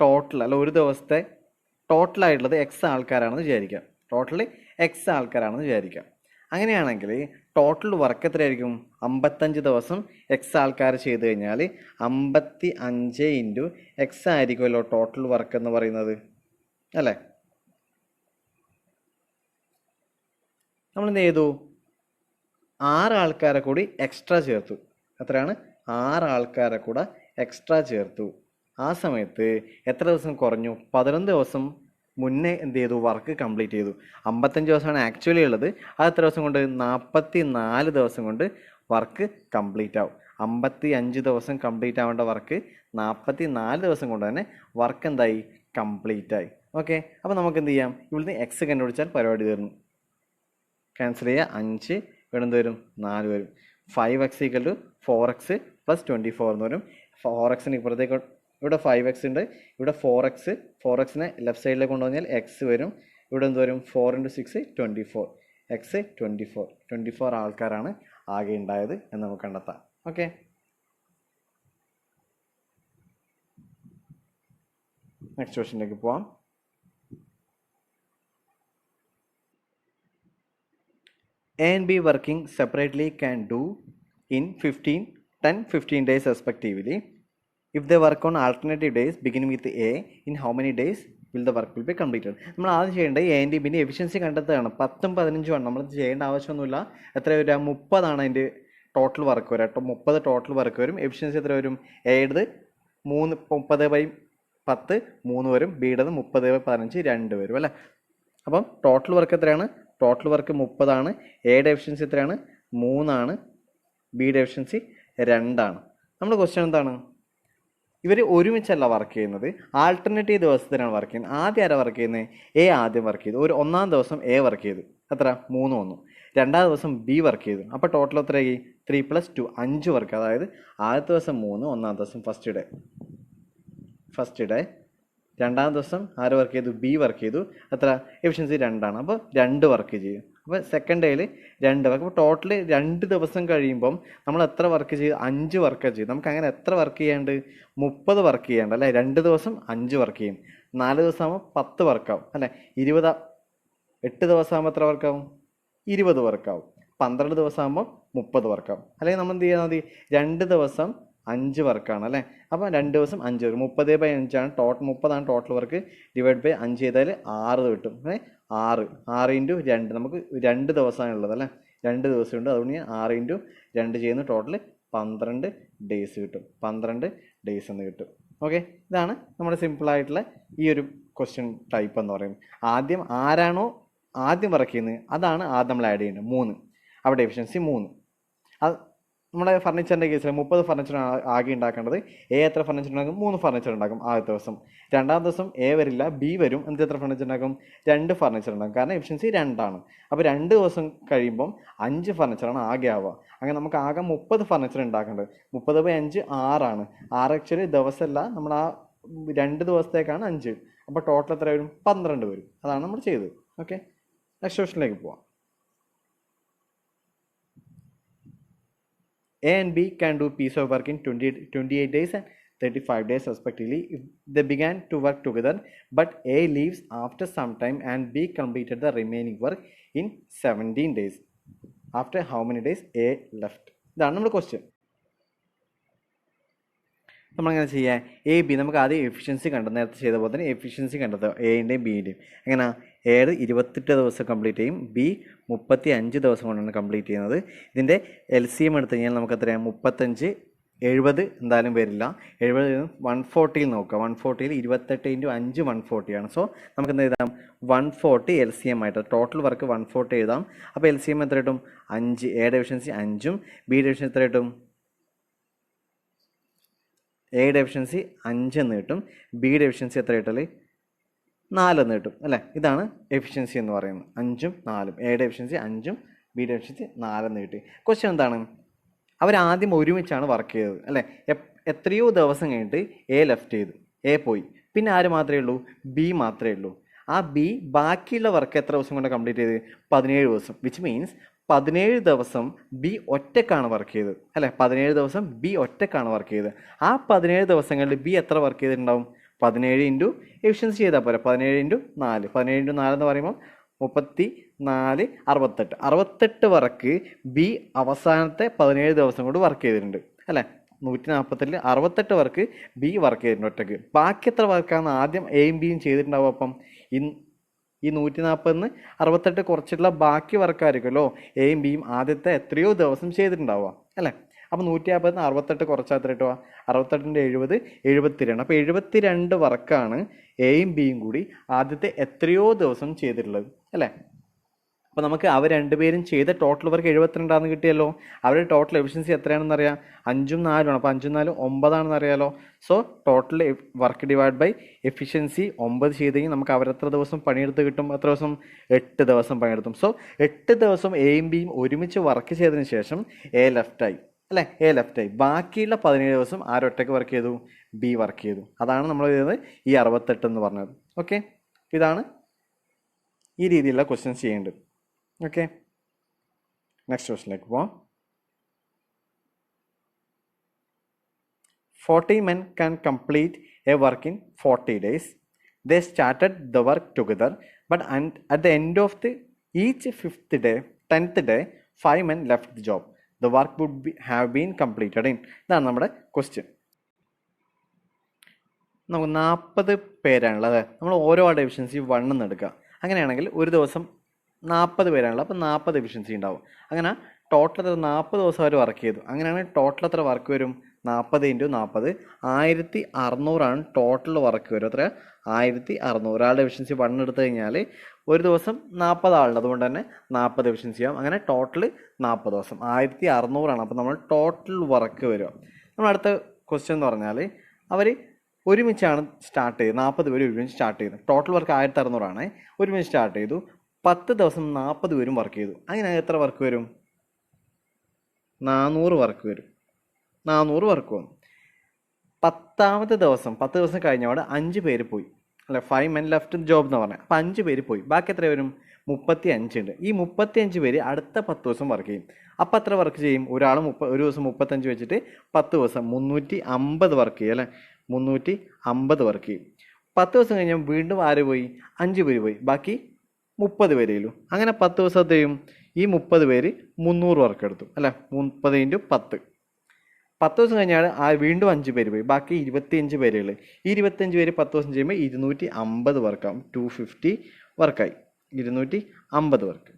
ടോട്ടൽ, അല്ല ഒരു ദിവസത്തെ ടോട്ടലായിട്ടുള്ളത് എക്സ് ആൾക്കാരാണെന്ന് വിചാരിക്കാം. ടോട്ടൽ എക്സ് ആൾക്കാരാണെന്ന് വിചാരിക്കാം. അങ്ങനെയാണെങ്കിൽ ടോട്ടൽ വർക്ക് എത്രയായിരിക്കും? 55 ദിവസം എക്സ് ആൾക്കാർ ചെയ്ത് കഴിഞ്ഞാൽ 55 ഇൻറ്റു എക്സ് ആയിരിക്കുമല്ലോ ടോട്ടൽ വർക്ക് എന്ന് പറയുന്നത് അല്ലേ? നമ്മളെന്ത് ചെയ്തു? 6 ആൾക്കാരെ കൂടി എക്സ്ട്രാ ചേർത്തു. എത്രയാണ്? 6 ആൾക്കാരെ കൂടെ എക്സ്ട്രാ ചേർത്തു. ആ സമയത്ത് എത്ര ദിവസം കുറഞ്ഞു? 11 ദിവസം മുന്നേ എന്ത് ചെയ്തു? വർക്ക് കംപ്ലീറ്റ് ചെയ്തു. 55 ദിവസമാണ് ആക്ച്വലി ഉള്ളത്. അത് എത്ര ദിവസം കൊണ്ട്? 44 ദിവസം കൊണ്ട് വർക്ക് കംപ്ലീറ്റ് ആവും. 55 ദിവസം കംപ്ലീറ്റ് ആവേണ്ട വർക്ക് 44 ദിവസം കൊണ്ട് തന്നെ വർക്ക് എന്തായി? കംപ്ലീറ്റ് ആയി. ഓക്കെ, അപ്പോൾ നമുക്ക് എന്ത് ചെയ്യാം? ഇവിടുന്ന് എക്സ് കണ്ടുപിടിച്ചാൽ പരിപാടി തീർന്നു. ക്യാൻസൽ ചെയ്യുക. 5 ഇവിടെ എന്ത് വരും? 4 വരും. 5x = 4x + 24 എന്ന് വരും. 4xന് ഇപ്പുറത്തേക്ക് ഇവിടെ 5x ഉണ്ട്, ഇവിടെ 4xനെ ലെഫ്റ്റ് സൈഡിലേക്ക് കൊണ്ടുവന്നാൽ എക്സ് വരും. ഇവിടെ എന്ത് വരും? 4 × 6 24 x 24 ആൾക്കാരാണ് ആകെ ഉണ്ടായത് എന്ന് നമുക്ക് കണ്ടെത്താം. ഓക്കെ, നെക്സ്റ്റ് ക്വസ്റ്റ്യനിലേക്ക് പോവാം. A and B working separately can do in 10-15 days respectively. If they work on alternative days beginning with A, in how many days will the work will be completed? നമ്മൾ ആദ്യം ചെയ്യേണ്ടത് A and ബിൻ്റെ efficiency കണ്ടെത്തുകയാണ്. 10ഉം 15ഉം ആണ്, നമ്മൾ ചെയ്യേണ്ട ആവശ്യമൊന്നുമില്ല. എത്ര വരിക? 30ആണ് അതിൻ്റെ ടോട്ടൽ വർക്ക് വരും കേട്ടോ. 30 ടോട്ടൽ വർക്ക് വരും. എഫിഷ്യൻസി എത്ര വരും? എയുടേത് 30/10 3 വരും, ബിയുടേത് 30/15 2 വരും അല്ലേ. അപ്പം ടോട്ടൽ വർക്ക് എത്രയാണ്? ടോട്ടൽ വർക്ക് 30ആണ്. എയുടെ എഫിഷ്യൻസി എത്രയാണ്? 3ആണ്. ബിയുടെ എഫിഷ്യൻസി 2ആണ്. നമ്മുടെ ക്വസ്റ്റ്യൻ എന്താണ്? ഇവർ ഒരുമിച്ചല്ല വർക്ക് ചെയ്യുന്നത്, ആൾട്ടർനേറ്റീവ് ദിവസത്തിനാണ് വർക്ക് ചെയ്യുന്നത്. ആദ്യം ആരാ വർക്ക് ചെയ്യുന്നത്? എ ആദ്യം വർക്ക് ചെയ്തു. ഒന്നാം ദിവസം എ വർക്ക് ചെയ്തു, എത്ര? 3 വന്നു. രണ്ടാം ദിവസം ബി വർക്ക് ചെയ്തു. അപ്പോൾ ടോട്ടൽ എത്രയായി? 3 + 2 5 വർക്ക്. അതായത് ആദ്യത്തെ ദിവസം 3, ഒന്നാം ദിവസം ഫസ്റ്റ് ഡേ. രണ്ടാം ദിവസം ആര് വർക്ക് ചെയ്തു? ബി വർക്ക് ചെയ്തു. എത്ര? എഫിഷ്യൻസി 2ആണ്. അപ്പോൾ 2 വർക്ക് ചെയ്യും. അപ്പോൾ സെക്കൻഡ് ഡേയിൽ 2 വർക്ക്. അപ്പോൾ ടോട്ടൽ 2 ദിവസം കഴിയുമ്പം നമ്മൾ എത്ര വർക്ക് ചെയ്തു? 5 വർക്ക് ചെയ്തു. നമുക്ക് അങ്ങനെ എത്ര വർക്ക് ചെയ്യാണ്ട്? 30 വർക്ക് ചെയ്യാണ്ട് അല്ലേ. 2 ദിവസം 5 വർക്ക് ചെയ്യും. 4 ദിവസം ആകുമ്പോൾ 10 വർക്കാവും അല്ലേ. 8 ദിവസം ആകുമ്പോൾ എത്ര വർക്കാവും? 20 വർക്കാവും. 12 ദിവസം ആകുമ്പോൾ 30 വർക്കാവും. അല്ലെങ്കിൽ നമ്മൾ എന്ത് ചെയ്യാൻ മതി? 2 ദിവസം 5 വർക്കാണ് അല്ലേ. അപ്പോൾ 2 ദിവസം 5 വരും. 30/5 ആണ് ടോട്ടൽ. 30ആണ് ടോട്ടൽ വർക്ക്. ഡിവൈഡ് 5 ചെയ്താൽ 6 കിട്ടും. 6 × 2 നമുക്ക് 2 ദിവസമാണ് ഉള്ളത് അല്ലേ. 2 ദിവസമുണ്ട്. അതുകൊണ്ട് ഞാൻ 6 × 2 ചെയ്യുന്ന ടോട്ടൽ 12 ഡേയ്സ് കിട്ടും. 12 ഡേയ്സ് എന്ന് കിട്ടും. ഓക്കെ, ഇതാണ് നമ്മുടെ സിമ്പിളായിട്ടുള്ള ഈ ഒരു ക്വസ്റ്റ്യൻ ടൈപ്പ് എന്ന് പറയുന്നത്. ആദ്യം ആരാണോ ആദ്യം വർക്ക് ചെയ്യുന്നത് അതാണ് ആദ്യം നമ്മൾ ആഡ് ചെയ്യേണ്ടത്. 3 അവിടെ എഫിഷ്യൻസി 3. അത് നമ്മുടെ ഫർണിച്ചറിൻ്റെ കേസിൽ 30 ഫർണിച്ചറാണ് ആകെ ഉണ്ടാക്കേണ്ടത്. എ എത്ര ഫർണിച്ചർ ഉണ്ടാക്കും? 3 ഫർണിച്ചർ ഉണ്ടാക്കും ആദ്യത്തെ ദിവസം. രണ്ടാം ദിവസം എ വരില്ല, ബി വരും. എന്നിട്ട് എത്ര ഫർണിച്ചർ ഉണ്ടാക്കും? 2 ഫർണിച്ചർ ഉണ്ടാക്കും. കാരണം എഫിഷ്യൻസി 2ആണ്. അപ്പോൾ 2 ദിവസം കഴിയുമ്പം 5 ഫർണിച്ചറാണ് ആകെ ആവുക. അങ്ങനെ നമുക്ക് ആകെ 30 ഫർണിച്ചർ ഉണ്ടാക്കേണ്ടത്. 30/5 6ആണ്. 6 ആക്ച്വലി ദിവസമല്ല, നമ്മൾ ആ 2 ദിവസത്തേക്കാണ് 5. അപ്പോൾ ടോട്ടൽ എത്ര വരും? 12 വരും. അതാണ് നമ്മൾ ചെയ്തത്. ഓക്കെ, നെക്സ്റ്റ് ക്വസ്റ്റ്യനിലേക്ക് പോവാം. A and B can do piece of work in 28 days and 35 days respectively if they began to work together, but A leaves after some time and B completed the remaining work in 17 days. After how many days A left? ഇതാണ് നമ്മുടെ question. നമ്മളെങ്ങനെ ചെയ്യുക? A B നമുക്ക് ആദ്യം efficiency കണ്ടത്, നേരത്തെ ചെയ്ത പോലെ തന്നെ എഫിഷ്യൻസി കണ്ടത് എയുടെയും ബിയുടെയും. എങ്ങനെ? എ 28 ദിവസം കംപ്ലീറ്റ് ചെയ്യും, ബി 35 ദിവസം കൊണ്ടാണ് കംപ്ലീറ്റ് ചെയ്യുന്നത്. ഇതിൻ്റെ LCM എടുത്തു കഴിഞ്ഞാൽ നമുക്ക് എത്രയാണ്? 35 70 എന്തായാലും വരില്ല. 70 140 നോക്കുക. 140 28 × 5 140 ആണ്. സോ നമുക്ക് എന്ത് എഴുതാം? 140 LCM ആയിട്ട് ടോട്ടൽ വർക്ക് 140 എഴുതാം. അപ്പോൾ LCM എത്ര കിട്ടും? 5. എയുടെ എഫിഷ്യൻസി 5ഉം ബിയുടെ എഫിഷ്യൻസി എത്ര കിട്ടും? എയുടെ എഫിഷ്യൻസി 5 എന്ന് കിട്ടും. ബിയുടെ എഫിഷ്യൻസി എത്ര കിട്ടൽ? 4 എന്ന് കിട്ടും അല്ലേ. ഇതാണ് എഫിഷ്യൻസി എന്ന് പറയുന്നത്. 5ഉം 4ഉം. എയുടെ എഫിഷ്യൻസി 5ഉം ബിയുടെ എഫിഷ്യൻസി 4 എന്ന് കിട്ടി. ക്വസ്റ്റ്യൻ എന്താണ്? അവരാദ്യം ഒരുമിച്ചാണ് വർക്ക് ചെയ്തത് അല്ലേ. എത്രയോ ദിവസം കഴിഞ്ഞിട്ട് എ ലെഫ്റ്റ് ചെയ്തു, എ പോയി. പിന്നെ ആര് മാത്രമേ ഉള്ളൂ? ബി മാത്രമേ ഉള്ളൂ. ആ ബി ബാക്കിയുള്ള വർക്ക് എത്ര ദിവസം കൊണ്ട് കംപ്ലീറ്റ് ചെയ്ത്? 17 ദിവസം. വിച്ച് മീൻസ് 17 ദിവസം ബി ഒറ്റക്കാണ് വർക്ക് ചെയ്തത് അല്ലേ. 17 ദിവസം ബി ഒറ്റക്കാണ് വർക്ക് ചെയ്തത്. ആ 17 ദിവസങ്ങളിൽ ബി എത്ര വർക്ക് ചെയ്തിട്ടുണ്ടാവും? 17 × എഫിഷ്യൻസി ചെയ്താൽ പോരാ. 17 × 4. 17 × 4 എന്ന് പറയുമ്പോൾ 34 68 വർക്ക് ബി അവസാനത്തെ 17 ദിവസം കൊണ്ട് വർക്ക് ചെയ്തിട്ടുണ്ട് അല്ലേ. 140 68 വർക്ക് ബി വർക്ക് ചെയ്തിട്ടുണ്ട് ഒറ്റക്ക്. ബാക്കി എത്ര വർക്കാണ് ആദ്യം എയും ബിയും ചെയ്തിട്ടുണ്ടാവും? അപ്പം ഈ 140 68 കുറച്ചിട്ടുള്ള ബാക്കി വർക്കായിരിക്കുമല്ലോ എയും ബിയും ആദ്യത്തെ എത്രയോ ദിവസം ചെയ്തിട്ടുണ്ടാവുക അല്ലേ. അപ്പോൾ 150 68 കുറച്ചാൽ എത്ര കിട്ടുക? 68 × 70 72. അപ്പോൾ 72 വർക്കാണ് എയും ബിയും കൂടി ആദ്യത്തെ എത്രയോ ദിവസം ചെയ്തിട്ടുള്ളത് അല്ലേ. അപ്പോൾ നമുക്ക് അവർ രണ്ടുപേരും ചെയ്ത ടോട്ടൽ വർക്ക് 72 കിട്ടിയല്ലോ. അവരുടെ ടോട്ടൽ എഫിഷ്യൻസി എത്രയാണെന്ന് അറിയാം? 5ഉം 4ഉം ആണ്. അപ്പോൾ 5ഉം 4ഉം 9 ആണെന്ന് അറിയാലോ. So total work divide by efficiency 9 ചെയ്ത് കഴിഞ്ഞാൽ നമുക്ക് അവരെത്ര ദിവസം പണിയെടുത്ത് കിട്ടും? എത്ര ദിവസം? 8 ദിവസം പണിയെടുത്തും. സോ 8 ദിവസം എയും ബിയും ഒരുമിച്ച് വർക്ക് ചെയ്തതിന് ശേഷം എ ലെഫ്റ്റായി അല്ലേ. എ ലെഫ്റ്റായി. ബാക്കിയുള്ള 17 ദിവസം ആരൊറ്റയ്ക്ക് വർക്ക് ചെയ്തു? ബി വർക്ക് ചെയ്തു. അതാണ് നമ്മൾ ചെയ്തത് ഈ 68 എന്ന് പറഞ്ഞത്. ഓക്കെ, ഇതാണ് ഈ രീതിയിലുള്ള ക്വസ്റ്റ്യൻസ് ചെയ്യേണ്ടത്. ഓക്കെ, നെക്സ്റ്റ് ക്വസ്റ്റ്യനിലേക്ക് പോവാം. 40 men can complete a work in 40 days. They started the work together, but at the end of each fifth day, 10th day, 5 men left the job. The work would have been completed in. ഇതാണ് നമ്മുടെ question. നമുക്ക് 40 പേരാണുള്ളത്. നമ്മൾ ഓരോ efficiency 1 എന്ന് എടുക്കുക. അങ്ങനെയാണെങ്കിൽ ഒരു ദിവസം 40 പേരാണുള്ളത്. അപ്പോൾ 40 എഫിഷ്യൻസി ഉണ്ടാവും. അങ്ങനെ ടോട്ടൽ 40 ദിവസം അവർ വർക്ക് ചെയ്തു. അങ്ങനെയാണെങ്കിൽ ടോട്ടൽ എത്ര വർക്ക് വരും? 40 × 40 1600 ടോട്ടൽ വർക്ക് വരും. എത്ര? 1600. ഒരാളുടെ എഫിഷ്യൻസി 1 എടുത്തു കഴിഞ്ഞാൽ ഒരു ദിവസം 40 ആളുണ്ട്, അതുകൊണ്ട് തന്നെ 40 എഫിഷ്യൻസി ആവും. അങ്ങനെ ടോട്ടൽ 40 ദിവസം 1600. അപ്പോൾ നമ്മൾ ടോട്ടൽ വർക്ക് വരും. നമ്മൾ അടുത്ത ക്വസ്റ്റ്യൻ എന്ന് പറഞ്ഞാൽ അവർ ഒരുമിച്ചാണ് സ്റ്റാർട്ട് ചെയ്തത്. 40 പേര് ഒരുമിച്ച് സ്റ്റാർട്ട് ചെയ്തു. ടോട്ടൽ വർക്ക് 1600 ഒരുമിച്ച് സ്റ്റാർട്ട് ചെയ്തു. 10 ദിവസം 40 പേരും വർക്ക് ചെയ്തു. അങ്ങനെ എത്ര വർക്ക് വരും? 400 വർക്ക് വരും. 400 വർക്ക് വന്നു. 10ാമത്തെ ദിവസം 10 ദിവസം കഴിഞ്ഞവിടെ 5 പേര് പോയി, അല്ലെ? 5 men left ജോബ് എന്ന് പറഞ്ഞാൽ. അപ്പോൾ 5 പേര് പോയി. ബാക്കി എത്ര വരും? 35 ഉണ്ട്. ഈ 35 പേര് അടുത്ത 10 ദിവസം വർക്ക് ചെയ്യും. അപ്പോൾ എത്ര വർക്ക് ചെയ്യും? ഒരു ദിവസം 35 വെച്ചിട്ട് 10 ദിവസം 350 വർക്ക് ചെയ്യും, അല്ലേ? 350 വർക്ക് ചെയ്യും. 10 ദിവസം കഴിഞ്ഞാൽ വീണ്ടും ആര് പോയി? 5 പേര് പോയി. ബാക്കി 30 പേരേയുള്ളൂ. അങ്ങനെ 10 ദിവസത്തെയും ഈ 30 പേര് 300 വർക്ക് എടുത്തു, അല്ലേ? 30 × 10. 10 ദിവസം കഴിഞ്ഞാൽ വീണ്ടും 5 പേര് പോയി. ബാക്കി 25 പേരുള്ളൂ. ഈ 25 പേര് 10 ദിവസം ചെയ്യുമ്പോൾ 250 വർക്കാവും. 250 വർക്കായി. 250 വർക്ക്.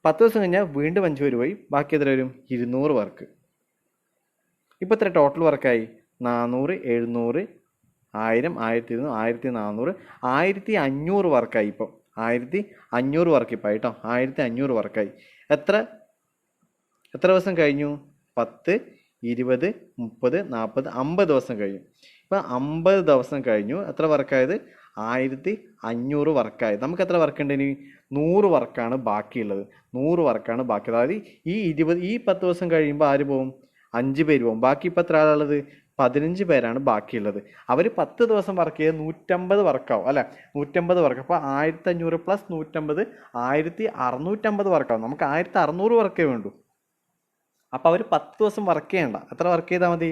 10 ദിവസം കഴിഞ്ഞാൽ വീണ്ടും 5 പേര് പോയി. ബാക്കി എത്ര വരും? 200 വർക്ക്. ഇപ്പോൾ എത്ര ടോട്ടൽ വർക്കായി? 400, 700, 1000, 1200, 1400, 1500 വർക്കായി. ഇപ്പം 1500 വർക്ക് ഇപ്പം കേട്ടോ. 1500 വർക്കായി. എത്ര ദിവസം കഴിഞ്ഞു? 10, 20, 30, 40, 50 ദിവസം കഴിഞ്ഞു. ഇപ്പം 50 ദിവസം കഴിഞ്ഞു. എത്ര വർക്കായത്? 1500 വർക്കായത്. നമുക്ക് എത്ര വർക്ക് ഉണ്ട്? ഇനി 100 വർക്കാണ് ബാക്കിയുള്ളത്. 100 വർക്കാണ് ബാക്കി. അതായത് ഈ 10 ദിവസം കഴിയുമ്പോൾ ആര് പോവും? 5 പേര് പോവും. ബാക്കി ഇപ്പം എത്ര ആളുള്ളത്? 15 പേരാണ് ബാക്കിയുള്ളത്. അവർ 10 ദിവസം വർക്ക് ചെയ്ത് 150 വർക്കാവും, അല്ലേ? 150 വർക്ക്. അപ്പോൾ 1500 + 150 1650 വർക്കാവും. നമുക്ക് 1600 വർക്കേ വേണ്ടൂ. അപ്പോൾ അവർ 10 ദിവസം വർക്ക് ചെയ്യണ്ട. എത്ര വർക്ക് ചെയ്താൽ മതി?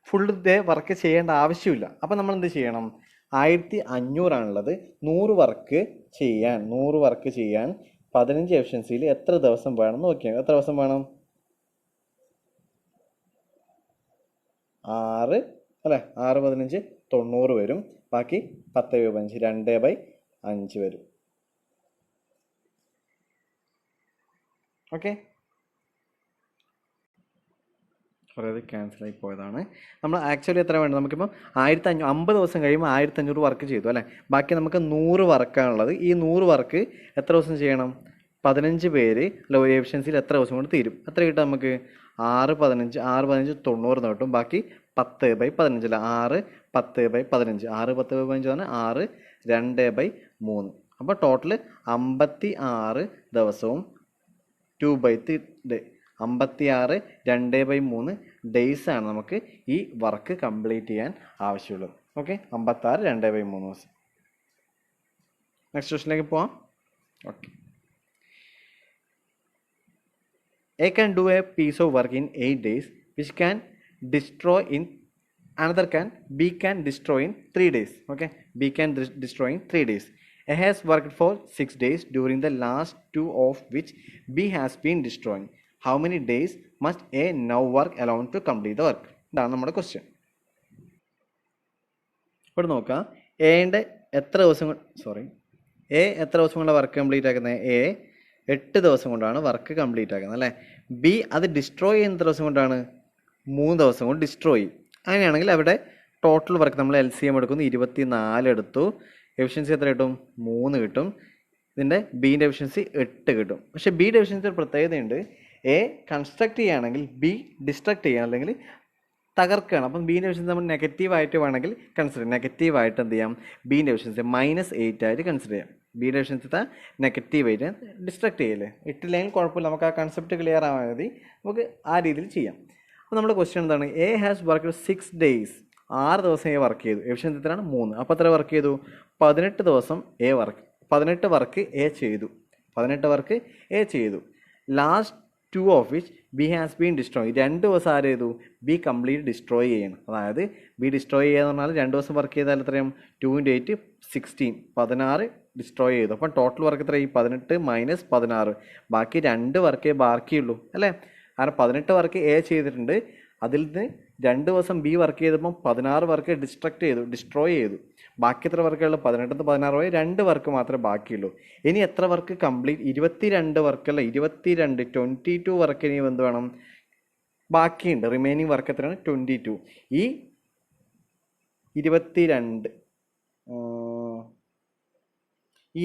ഫുൾ ഡേ വർക്ക് ചെയ്യേണ്ട ആവശ്യമില്ല. അപ്പോൾ നമ്മൾ എന്ത് ചെയ്യണം? 1500 ആണുള്ളത്. 100 വർക്ക് ചെയ്യാൻ 15 എഫിഷ്യൻസിയിൽ എത്ര ദിവസം വേണം നോക്കിയാൽ. എത്ര ദിവസം വേണം? 6, അല്ലേ? 6, 15, 90 വരും. ബാക്കി 10/5 2/5 വരും. ഓക്കെ, കുറേ ക്യാൻസലായി പോയതാണ്. നമ്മൾ ആക്ച്വലി എത്ര വേണ്ടത്? നമുക്കിപ്പോൾ 50 ദിവസം കഴിയുമ്പോൾ 1500 വർക്ക് ചെയ്തു, അല്ലേ? ബാക്കി നമുക്ക് 100 വർക്കാണുള്ളത്. ഈ 100 വർക്ക് എത്ര ദിവസം ചെയ്യണം? 15 പേര് ലോ എഫിഷ്യൻസിയിൽ എത്ര ദിവസം കൊണ്ട് തീരും? എത്ര കിട്ടും നമുക്ക്? 6, 15, 90 കിട്ടും. ബാക്കി 10/15, അല്ല? 6, 10/15. 6, 10/15 ആണ് 6, 2/3. അപ്പോൾ ടോട്ടൽ 56 ദിവസവും 2/3 ഡേ. 56, 2/3 ഡേയ്സാണ് നമുക്ക് ഈ വർക്ക് കംപ്ലീറ്റ് ചെയ്യാൻ ആവശ്യമുള്ളത്. ഓക്കെ, 56, 2/3 ദിവസം. നെക്സ്റ്റ് ക്വസ്റ്റിലേക്ക് പോവാം. Okay, A can do a piece of work in 8 days, which can destroy in another B can destroy in 3 days. Okay, B can destroy in 3 days. A has worked for 6 days, during the last 2 of which B has been destroying. How many days must A now work alone to complete the work? ഇതാണ് നമ്മുടെ question. ഇവിടെ നോക്കാം. A എത്ര ദിവസം കൊണ്ട് work complete ആക്കുന്നത്? A 8 ദിവസം കൊണ്ടാണ് വർക്ക് കംപ്ലീറ്റ് ആക്കുന്നത്, അല്ലേ? ബി അത് ഡിസ്ട്രോയ് ചെയ്യുന്ന എത്ര ദിവസം കൊണ്ടാണ്? 3 ദിവസം കൊണ്ട് ഡിസ്ട്രോയ് ചെയ്യും. അങ്ങനെയാണെങ്കിൽ അവിടെ ടോട്ടൽ വർക്ക് നമ്മൾ LCM എടുക്കുന്നു. 24 എടുത്തു. എഫിഷ്യൻസി എത്ര കിട്ടും? 3 കിട്ടും. ഇതിൻ്റെ ബീൻ്റെ എഫിഷ്യൻസി 8 കിട്ടും. പക്ഷേ ബിയുടെ എഫിഷ്യൻസി ഒരു പ്രത്യേകതയുണ്ട്. എ കൺസ്ട്രക്ട് ചെയ്യുകയാണെങ്കിൽ ബി ഡിസ്ട്രക്ട് ചെയ്യുക, അല്ലെങ്കിൽ തകർക്കുകയാണ്. അപ്പം ബീൻ്റെ എഫിഷ്യൻസി നമ്മൾ നെഗറ്റീവായിട്ട് വേണമെങ്കിൽ കൺസിഡർ ചെയ്യാം. നെഗറ്റീവായിട്ട് എന്ത് ചെയ്യാം? ബീൻ്റെ എഫിഷ്യൻസി -8 ആയിട്ട് കൺസിഡർ ചെയ്യാം. ബിയുടെ എഫിഷ്യൻസി നെഗറ്റീവായിട്ട് ഡിസ്ട്രക്ട് ചെയ്യില്ലേ? ഇട്ടില്ലെങ്കിൽ കുഴപ്പമില്ല. നമുക്ക് ആ കൺസെപ്റ്റ് ക്ലിയർ ആവാൻ മതി. നമുക്ക് ആ രീതിയിൽ ചെയ്യാം. അപ്പോൾ നമ്മുടെ ക്വസ്റ്റ്യൻ എന്താണ്? A has work 6 days. 6 ദിവസം എ വർക്ക് ചെയ്തു. എഫിഷ്യൻസി എത്രയാണ്? 3. അപ്പോൾ എത്ര വർക്ക് ചെയ്തു? 18 ദിവസം 18 വർക്ക് എ ചെയ്തു. Last 2 of which B has been destroy. 2 ദിവസം ആര് ചെയ്തു? ബി കംപ്ലീറ്റ് ഡിസ്ട്രോയ് ചെയ്യണം. അതായത് ബി ഡിസ്ട്രോയ് ചെയ്യുക എന്ന് പറഞ്ഞാൽ 2 ദിവസം വർക്ക് ചെയ്താൽ എത്രയും 2 × 8 16 16 ഡിസ്ട്രോയ് ചെയ്തു. അപ്പം ടോട്ടൽ വർക്ക് എത്രയായി? 18 - 16. ബാക്കി 2 വർക്കേ ബാക്കിയുള്ളൂ അല്ലേ? കാരണം 18 വർക്ക് എ ചെയ്തിട്ടുണ്ട്, അതിൽ നിന്ന് 2 ദിവസം ബി വർക്ക് ചെയ്തപ്പോൾ 16 വർക്ക് ഡിസ്ട്രോയ് ചെയ്തു. ബാക്കി എത്ര വർക്കുകൾ? 18 - 16 പോയി 2 വർക്ക് മാത്രമേ ബാക്കിയുള്ളൂ. ഇനി എത്ര വർക്ക് കംപ്ലീറ്റ്? 22 വർക്കല്ല, 22 വർക്ക് ഇനി എന്ത് വേണം? ബാക്കിയുണ്ട്. റിമൈനിങ് വർക്ക് എത്രയാണ്? 22. ഈ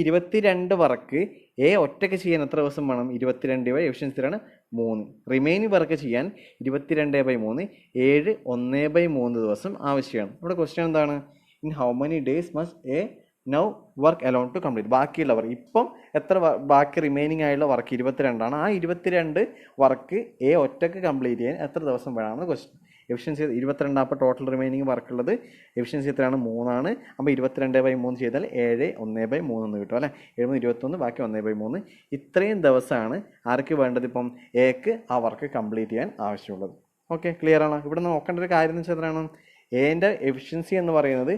22 വർക്ക് എ ഒറ്റയ്ക്ക് ചെയ്യാൻ എത്ര ദിവസം വേണം? 22 എഫിഷ്യൻസിയാണ് 3. റിമൈനിങ് വർക്ക് ചെയ്യാൻ 22/3 7 1/3 ദിവസം ആവശ്യമാണ്. ഇവിടെ ക്വസ്റ്റ്യൻ എന്താണ്? In how many days must A now work alone to complete? ബാക്കിയുള്ള വർക്ക് ഇപ്പം എത്ര ബാക്കി റിമൈനിങ് ആയുള്ള വർക്ക് 22 ആണ്. ആ 22 വർക്ക് എ ഒറ്റയ്ക്ക് കംപ്ലീറ്റ് ചെയ്യാൻ എത്ര ദിവസം വേണമെന്ന് ക്വസ്റ്റ്യൻ. എഫിഷ്യൻസി 22. അപ്പോൾ ടോട്ടൽ റിമൈനിങ് വർക്കുള്ളത് എഫിഷ്യൻസി എത്രയാണ്? 3 ആണ്. അപ്പോൾ 22/3 ചെയ്താൽ 7 1/3 എന്ന് കിട്ടും അല്ലേ? 7 21 ബാക്കി 1/3. ഇത്രയും ദിവസമാണ് ആർക്ക് വേണ്ടത്? ഇപ്പം എക്ക് ആ വർക്ക് കംപ്ലീറ്റ് ചെയ്യാൻ ആവശ്യമുള്ളത്. ഓക്കെ, ക്ലിയർ ആണ്? ഇവിടെ നോക്കേണ്ട ഒരു കാര്യം എന്ന് വെച്ചാൽ എന്താണ്? എൻ്റെ എഫിഷ്യൻസി എന്ന് പറയുന്നത്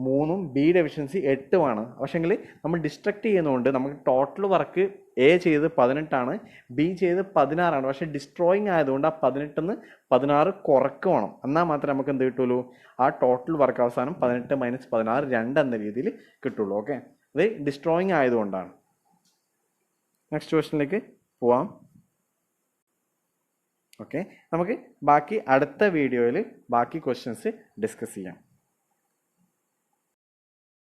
3ഉം ബിയുടെ എഫിഷ്യൻസി 8ഉമാണ്. പക്ഷേങ്കിൽ നമ്മൾ ഡിസ്ട്രക്ട് ചെയ്യുന്നതുകൊണ്ട് നമുക്ക് ടോട്ടൽ വർക്ക് എ ചെയ്ത് 18 ആണ്, ബി ചെയ്ത് 16 ആണ്. പക്ഷേ ഡിസ്ട്രോയിങ് ആയതുകൊണ്ട് ആ 18 നിന്ന് 16 കുറക്കണം. എന്നാൽ മാത്രമേ നമുക്ക് എന്ത് കിട്ടുള്ളൂ? ആ ടോട്ടൽ വർക്ക് അവസാനം 18 - 16 2 എന്ന രീതിയിൽ കിട്ടുള്ളൂ. ഓക്കെ, അത് ഡിസ്ട്രോയിങ് ആയതുകൊണ്ടാണ്. നെക്സ്റ്റ് ക്വസ്റ്റ്യനിലേക്ക് പോവാം. ഓക്കെ, നമുക്ക് ബാക്കി അടുത്ത വീഡിയോയിൽ ബാക്കി ക്വസ്റ്റ്യൻസ് ഡിസ്കസ് ചെയ്യാം.